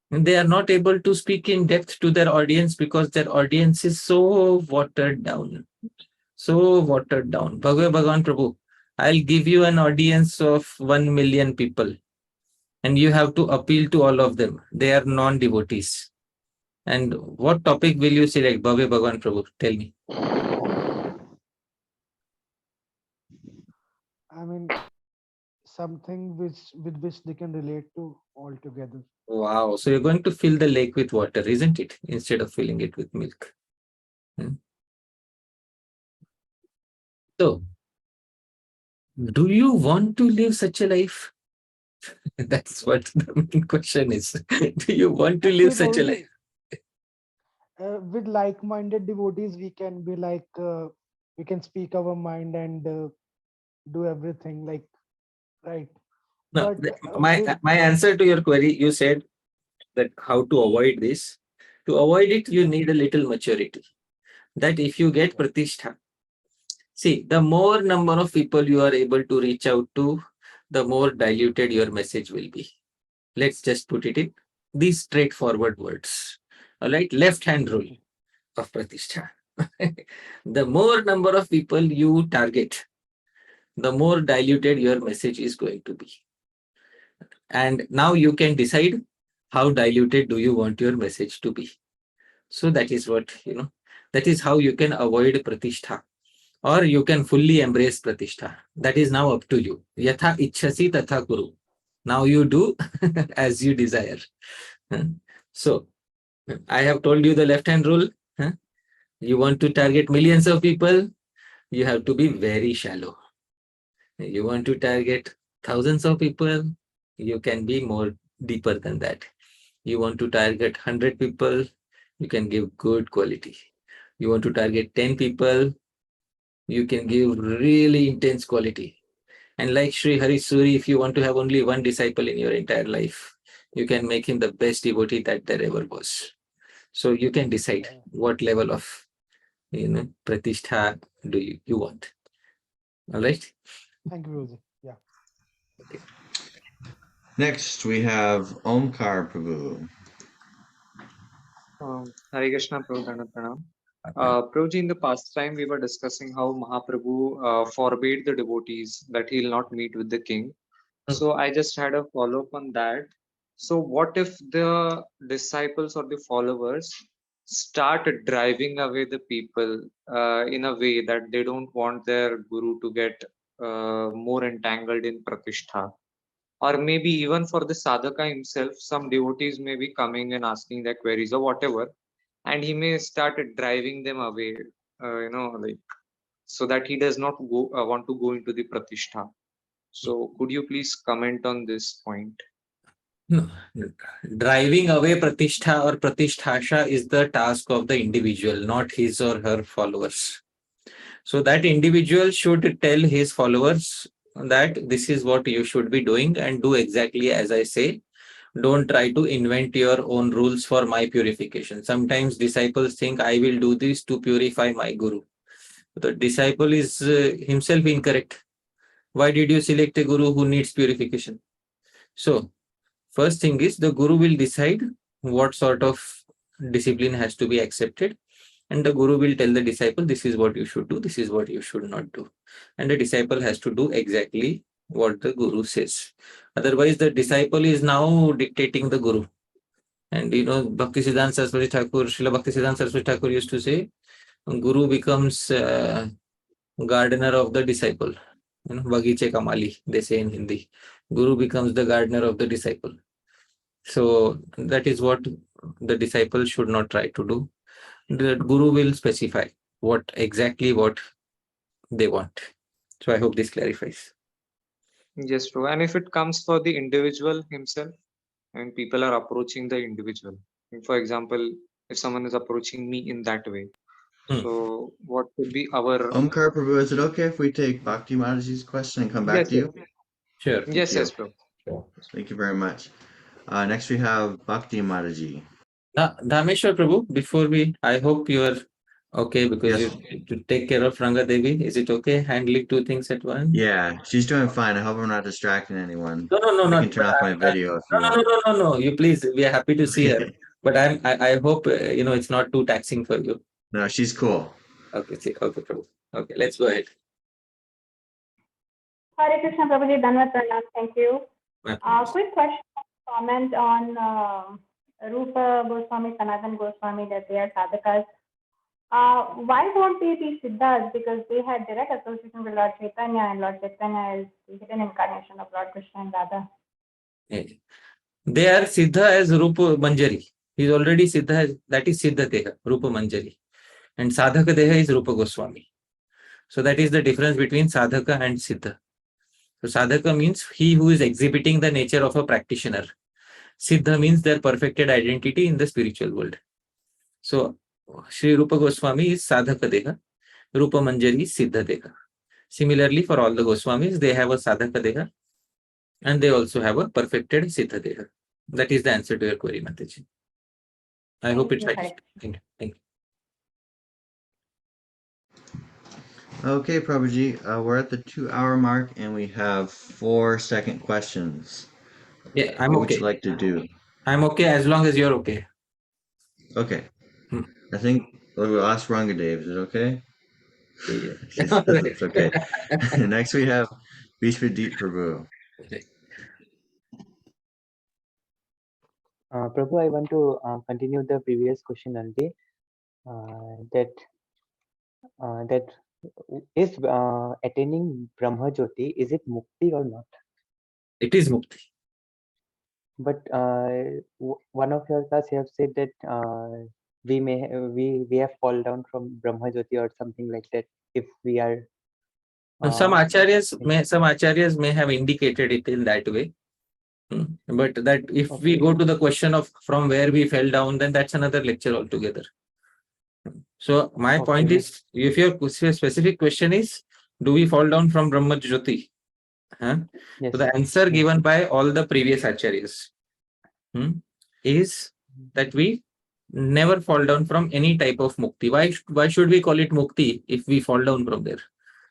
They are not able to speak in depth to their audience because their audience is so watered down. So watered down. Bhagavan Prabhu, I'll give you an audience of 1 million people and you have to appeal to all of them. They are non-devotees. And what topic will you select, Bhagavan Prabhu? Tell me. I mean, something with which they can relate to altogether. Wow. So you're going to fill the lake with water, isn't it? Instead of filling it with milk. So, do you want to live such a life? That's what the main question is. Do you want to live such a life? With like-minded devotees, we can be like, we can speak our mind and do everything like, right? No, But my answer to your query, you said that how to avoid this. To avoid it, you need a little maturity. That if you get pratishtha, see, the more number of people you are able to reach out to, the more diluted your message will be. Let's just put it in these straightforward words. All right, left-hand rule of pratishtha. The more number of people you target, the more diluted your message is going to be. And now you can decide how diluted do you want your message to be. So that is what, that is how you can avoid pratishtha. Or you can fully embrace pratishtha. That is now up to you. Yatha ichhasi tatha kuru. Now you do as you desire. So, I have told you the left-hand rule. You want to target millions of people, you have to be very shallow. You want to target thousands of people, you can be more deeper than that. You want to target 100 people, you can give good quality. You want to target 10 people, you can give really intense quality. And like Sri Hari Suri, if you want to have only one disciple in your entire life, you can make him the best devotee that there ever was. So you can decide what level of pratishtha do you want. All right. Thank you, Rosie. Yeah. Okay. Next we have Omkar Prabhu. Hare Krishna, Prabhu Pranam. Prabhuji, in the past time we were discussing how Mahaprabhu forbade the devotees that he'll not meet with the king. So I just had a follow-up on that. So what if the disciples or the followers start driving away the people in a way that they don't want their guru to get more entangled in pratishtha? or maybe even for the sadhaka himself, some devotees may be coming and asking their queries or whatever, and he may start driving them away, like, so that he does not want to go into the pratishtha. So could you please comment on this point? No. Driving away pratishtha or pratisthasha is the task of the individual, not his or her followers. So that individual should tell his followers that this is what you should be doing and do exactly as I say. Don't try to invent your own rules for my purification. Sometimes disciples think I will do this to purify my guru. The disciple is himself incorrect. Why did you select a guru who needs purification? So first thing is the guru will decide what sort of discipline has to be accepted, and the guru will tell the disciple this is what you should do, this is what you should not do, and the disciple has to do exactly what the guru says. Otherwise the disciple is now dictating the guru. And Bhaktisiddhanta Saraswati Thakura, Srila Bhaktisiddhanta Saraswati Thakura used to say, guru becomes gardener of the disciple. Bagiche Kamali, they say in Hindi. Guru becomes the gardener of the disciple. So that is what the disciple should not try to do. The guru will specify what they want. So I hope this clarifies. Yes, true. And if it comes for the individual himself, and people are approaching the individual, for example, if someone is approaching me in that way, so what would be our Omkar Prabhu, is it okay if we take Bhakti Mataji's question and come back to you? Sure. Yes, yes, bro. Thank you very much. Next we have Bhakti Mataji. Dhameshwar Prabhu, before I hope you are okay, because you to take care of Ranga Devi. Is it okay handling two things at once? Yeah, she's doing fine. I hope I'm not distracting anyone. No. I can turn off my video if you want. No. You please, we are happy to see her. But I hope it's not too taxing for you. No, she's cool. Okay, okay, Prabhu. Okay, let's go ahead. Hare Krishna Prabhuji, Dhanvat Pranam. Thank you. Quick question, comment on Rupa Goswami, Sanatan Goswami, that they are sadhakas. Why won't they be siddhas? Because they had direct association with Lord Chaitanya, and Lord Chaitanya is the hidden incarnation of Lord Krishna and Radha. They are siddha as Rupa Manjari. He is already siddha, that is siddha deha, Rupa Manjari. And sadhaka deha is Rupa Goswami. So that is the difference between sadhaka and siddha. So sadhaka means he who is exhibiting the nature of a practitioner. Siddha means their perfected identity in the spiritual world. So Shri Rupa Goswami is sadhaka deha, Rupa Manjari is siddha deha. Similarly, for all the Goswamis, they have a sadhaka deha and they also have a perfected siddha deha. That is the answer to your query, Mataji. I hope it's right. Thank you. Okay, Prabhuji, we're at the 2-hour mark and we have 4 second questions. Yeah, I'm what okay. Would you like to do? I'm okay as long as you're okay. Okay. I think we'll ask Rangadev. Is it okay? Yeah. It's okay. Next we have Vishwadeep Prabhu. Prabhu, I want to continue the previous question only. That is attaining Brahma Jyoti, is it mukti or not? It is mukti. But one of your class have said that we have fall down from Brahma Jyoti or something like that if we are. Some acharyas may have indicated it in that way. But that if we go to the question of from where we fell down, then that's another lecture altogether. So my point is, if your specific question is, do we fall down from Brahma Jyoti? So the answer given by all the previous acharyas is that we never fall down from any type of mukti. Why should we call it mukti if we fall down from there?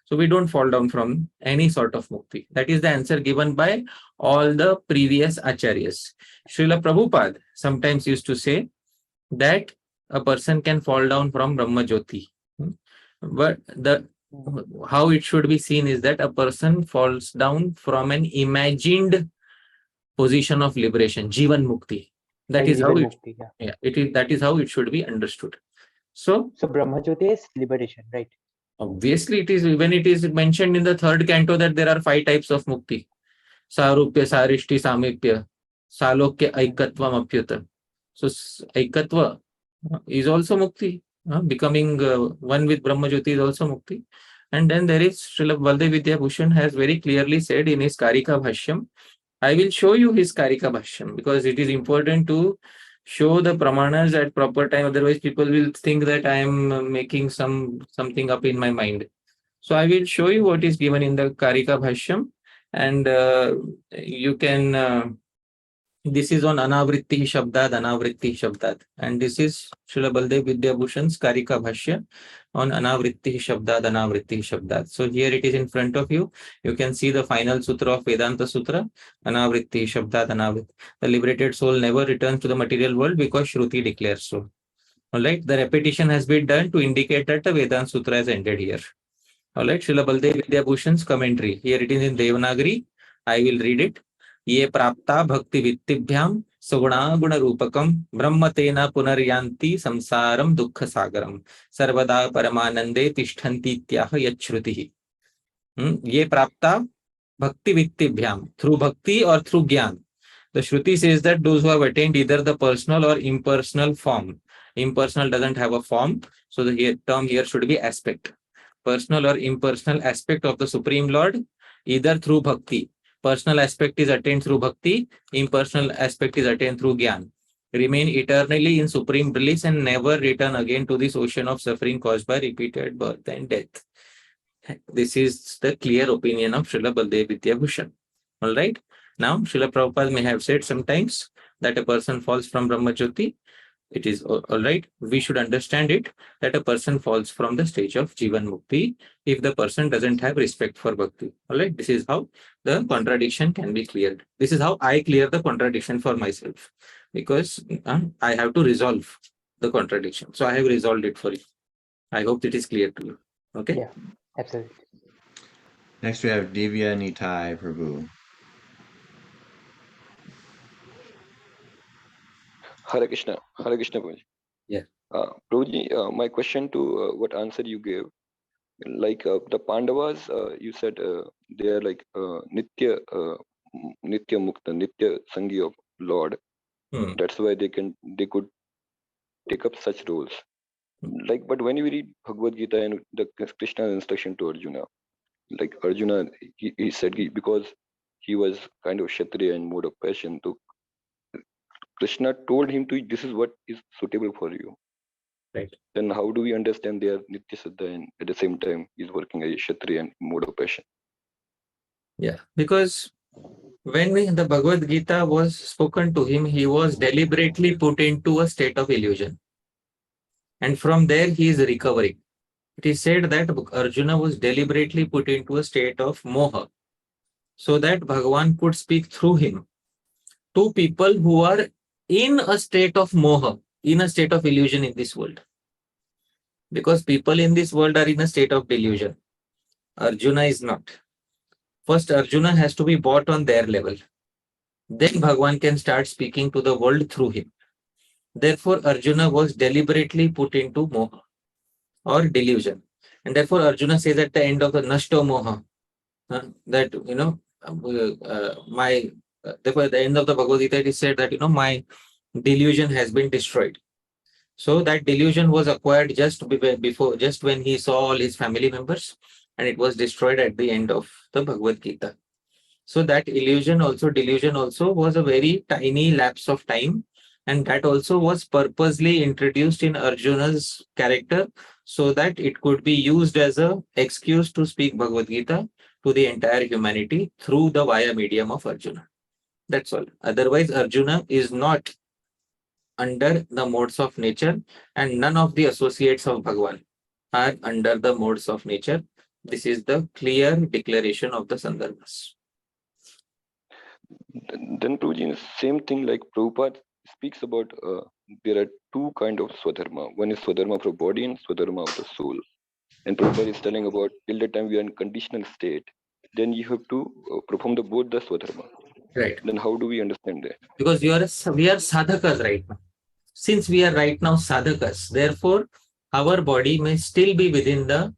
So we don't fall down from any sort of mukti. That is the answer given by all the previous acharyas. Srila Prabhupada sometimes used to say that a person can fall down from Brahma Jyoti. But how it should be seen is that a person falls down from an imagined position of liberation, Jivan Mukti. That is how that is how it should be understood. So Brahma Jyoti is liberation, right? Obviously, it is when it is mentioned in the 3rd canto that there are 5 types of mukti. Sarupya, Sarishti, Samipya, Salokya, Aikatvam, Apyuta. So Aikatva is also Mukti. Becoming one with Brahma Jyoti is also Mukti. And then there is Srila Baldev Bhushan has very clearly said in his Karika Bhashyam. I will show you his Karika Bhashyam because it is important to show the pramanas at proper time. Otherwise, people will think that I am making something up in my mind. So I will show you what is given in the Karika Bhashyam, and you can. This is on Anavritti Shabdad, and this is Srila Baldev Vidyabhushan's Karika Bhashya on Anavritti Shabdad. So here it is in front of you. You can see the final sutra of Vedanta Sutra, Anavritti Shabdad. The liberated soul never returns to the material world because Shruti declares so. All right, the repetition has been done to indicate that the Vedanta Sutra has ended here. All right, Srila Baldev Vidyabhushan's commentary. Here it is in Devanagari. I will read it. Ye prapta bhakti vittibhyam saguna guna rupakam brahmatena punaryanti samsaram dukkha sagaram sarvada paramanande tishtanti tyaha yachrutihi. Ye prapta bhakti vittibhyam, through bhakti or through gyan. The Shruti says that those who have attained either the personal or impersonal form. Impersonal doesn't have a form, so the term here should be aspect. Personal or impersonal aspect of the Supreme Lord, either through bhakti. Personal aspect is attained through bhakti, impersonal aspect is attained through gyan. Remain eternally in supreme bliss and never return again to this ocean of suffering caused by repeated birth and death. This is the clear opinion of Srila Baldev Vidyabhushan. All right. Now, Srila Prabhupada may have said sometimes that a person falls from Brahma Jyoti. It is all right. We should understand it that a person falls from the stage of Jivan Mukti if the person doesn't have respect for Bhakti. All right. This is how the contradiction can be cleared. This is how I clear the contradiction for myself, because I have to resolve the contradiction. So I have resolved it for you. I hope it is clear to you. Okay. Yeah, absolutely. Next we have Divya Nitai Prabhu. Hare Krishna Prabhuji. Yeah. Prabhuji, my question to what answer you gave, like the Pandavas, you said they are like Nitya Mukta, Nitya Sangi of Lord. That's why they could take up such roles. Like, but when you read Bhagavad Gita and the Krishna's instruction to Arjuna, like Arjuna, he said because he was kind of Kshatriya and mode of passion, so Krishna told him to, this is what is suitable for you. Right. Then how do we understand they are Nitya Siddha and at the same time he's working as a Kshatriya and mode of passion? Yeah, because when the Bhagavad Gita was spoken to him, he was deliberately put into a state of illusion. And from there he is recovering. It is said that Arjuna was deliberately put into a state of moha, so that Bhagavan could speak through him to people who are in a state of moha, in a state of illusion in this world. Because people in this world are in a state of delusion. Arjuna is not. First, Arjuna has to be brought on their level. Then Bhagavan can start speaking to the world through him. Therefore, Arjuna was deliberately put into moha or delusion. And therefore, Arjuna says at the end of the Nashto Moha, that, therefore at the end of the Bhagavad Gita, it is said that, my delusion has been destroyed. So that delusion was acquired just when he saw all his family members, and it was destroyed at the end of the Bhagavad Gita. So that delusion also was a very tiny lapse of time, and that also was purposely introduced in Arjuna's character so that it could be used as an excuse to speak Bhagavad Gita to the entire humanity through the via medium of Arjuna. That's all. Otherwise, Arjuna is not under the modes of nature, and none of the associates of Bhagavan are under the modes of nature. This is the clear declaration of the Sandarbhas. Then Prabhuji, same thing like Prabhupada speaks about there are two kind of Swadharma. One is Swadharma for body and Swadharma of the soul. And Prabhupada is telling about till the time we are in conditional state, then you have to perform both the Swadharma. Right. Then how do we understand that? Because we are sadhakas right now. Since we are right now sadhakas, therefore our body may still be within the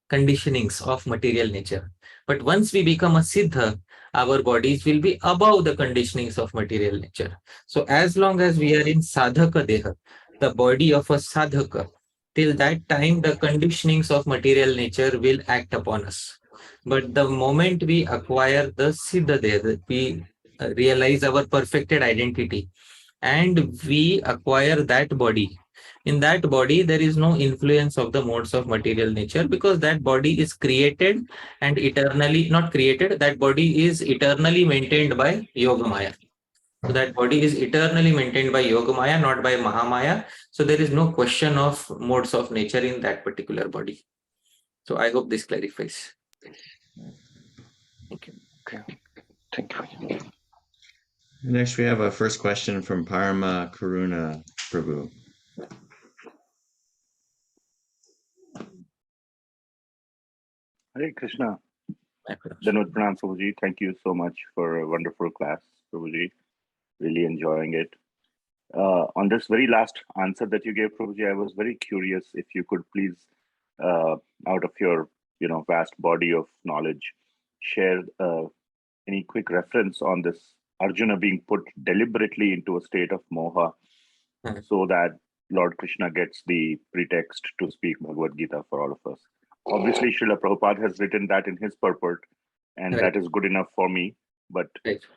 conditionings of material nature. But once we become a siddha, our bodies will be above the conditionings of material nature. So as long as we are in sadhaka deha, the body of a sadhaka, till that time the conditionings of material nature will act upon us. But the moment we acquire the siddha deha, we realize our perfected identity and we acquire that body. In that body, there is no influence of the modes of material nature, because that body is created and eternally, not created, that body is eternally maintained by Yoga Maya. So that body is eternally maintained by Yoga Maya, not by Mahamaya. So there is no question of modes of nature in that particular body. So I hope this clarifies. Thank you. Okay. Thank you. Next, we have a first question from Parama Karuna Prabhu. Hare Krishna. Dhanavad Pranam, Prabhuji. Thank you so much for a wonderful class, Prabhuji. Really enjoying it. On this very last answer that you gave, Prabhuji, I was very curious if you could please, out of your vast body of knowledge, share any quick reference on this Arjuna being put deliberately into a state of moha so that Lord Krishna gets the pretext to speak Bhagavad Gita for all of us. Obviously, Srila Prabhupada has written that in his purport, and that is good enough for me. But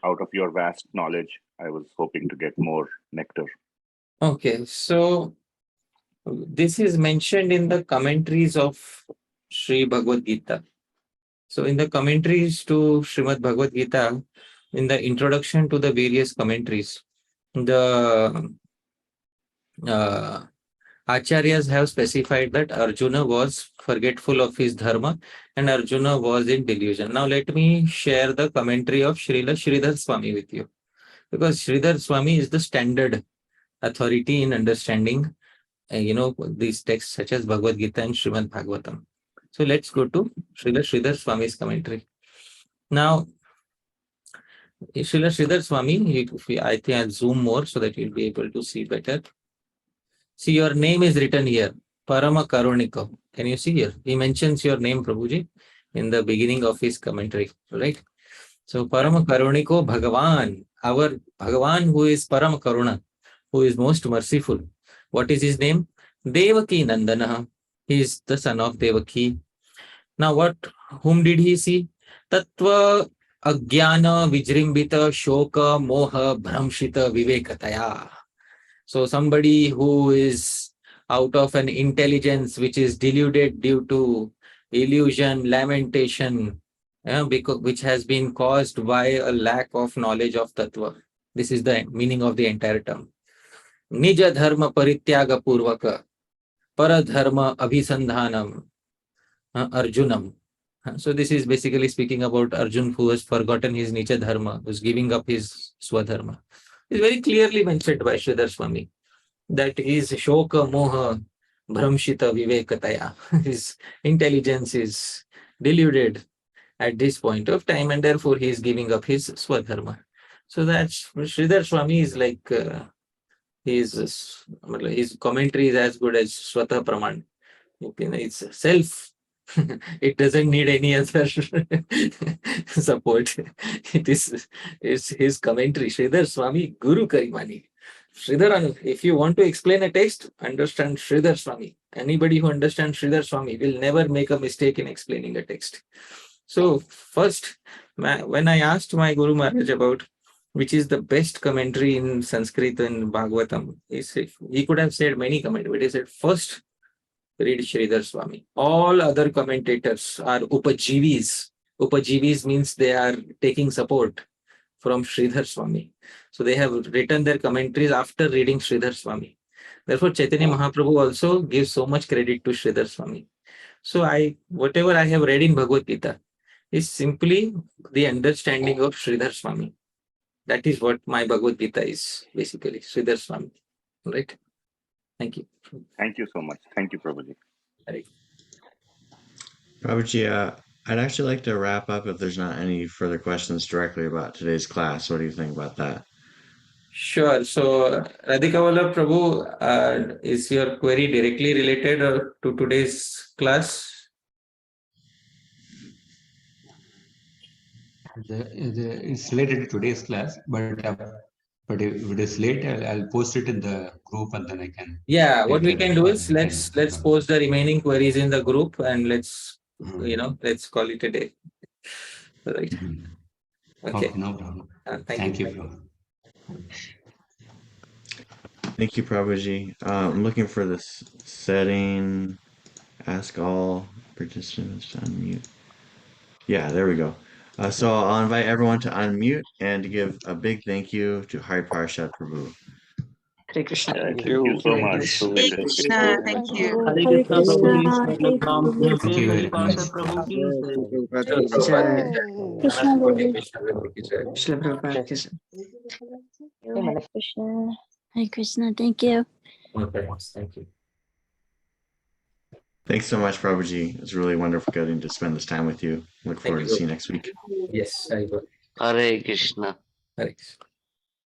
out of your vast knowledge, I was hoping to get more nectar. Okay, so this is mentioned in the commentaries of Sri Bhagavad Gita. So in the commentaries to Srimad Bhagavad Gita, in the introduction to the various commentaries, the Acharyas have specified that Arjuna was forgetful of his dharma and Arjuna was in delusion. Now let me share the commentary of Srila Sridhar Svami with you, because Sridhar Svami is the standard authority in understanding these texts such as Bhagavad Gita and Srimad Bhagavatam. So let's go to Srila Sridhar Swami's commentary. Now, Srila Sridhar Swami, I think I'll zoom more so that you'll be able to see better. See, your name is written here, Parama Karunika. Can you see here? He mentions your name, Prabhuji, in the beginning of his commentary, right? So Parama Karuniko Bhagavan, our Bhagavan who is Parama Karuna, who is most merciful. What is his name? Devaki Nandana. He is the son of Devaki. Now whom did he see? Tattva Agyana Vijrimbita Shoka Moha Bhramshita Vivekataya. So somebody who is out of an intelligence which is deluded due to illusion, lamentation, which has been caused by a lack of knowledge of Tattva. This is the meaning of the entire term. Nija dharma parityaga purvaka, paradharma abhisandhanam, Arjunam. So this is basically speaking about Arjun who has forgotten his Nija dharma, who is giving up his swadharma. It's very clearly mentioned by Sridhar Swami that his shoka moha bhramshita vivekataya. His intelligence is deluded at this point of time, and therefore he is giving up his swadharma. So that's Sridhar Swami is like his commentary is as good as Swata Praman. It's self. It doesn't need any other support. It is his commentary. Sridhar Swami Guru Karimani. Sridhar, if you want to explain a text, understand Sridhar Swami. Anybody who understands Sridhar Swami will never make a mistake in explaining a text. So first, when I asked my Guru Maharaj about which is the best commentary in Sanskrit and Bhagavatam, he could have said many commentaries, but he said first read Sridhar Swami. All other commentators are upajivis. Upajivis means they are taking support from Sridhar Swami. So they have written their commentaries after reading Sridhar Swami. Therefore, Chaitanya Mahaprabhu also gives so much credit to Sridhar Swami. So whatever I have read in Bhagavad Gita is simply the understanding of Sridhar Swami. That is what my Bhagavad Gita is, basically, Sridhar Swami. Right? Thank you. Thank you so much. Thank you, Prabhuji. Right. Prabhuji, I'd actually like to wrap up if there's not any further questions directly about today's class. What do you think about that? Sure. So, Radhika Vallabh Prabhu, is your query directly related to today's class? It's related to today's class, but if it is late, I'll post it in the group and then I can. Yeah, what we take care can of do it is and let's post the remaining queries in the group and let's let's call it a day. Right. Okay. No problem. Thank you. bro. Thank you, Prabhuji. I'm looking for this setting. Ask all participants to unmute. Yeah, there we go. So I'll invite everyone to unmute and to give a big thank you to Hari Parshat Prabhu. Hare Krishna. Thank you so much. Hare Krishna. Thank you. Hare Krishna, Hare Thank you very much. Krishna Devi. Srila Prabhupada ki jai. Hare Krishna. Hare Krishna, thank you. Thank you. Thanks so much, Prabhuji. It's really wonderful getting to spend this time with you. Look forward to seeing you next week. Yes, I will. Hare Krishna. Hare Krishna.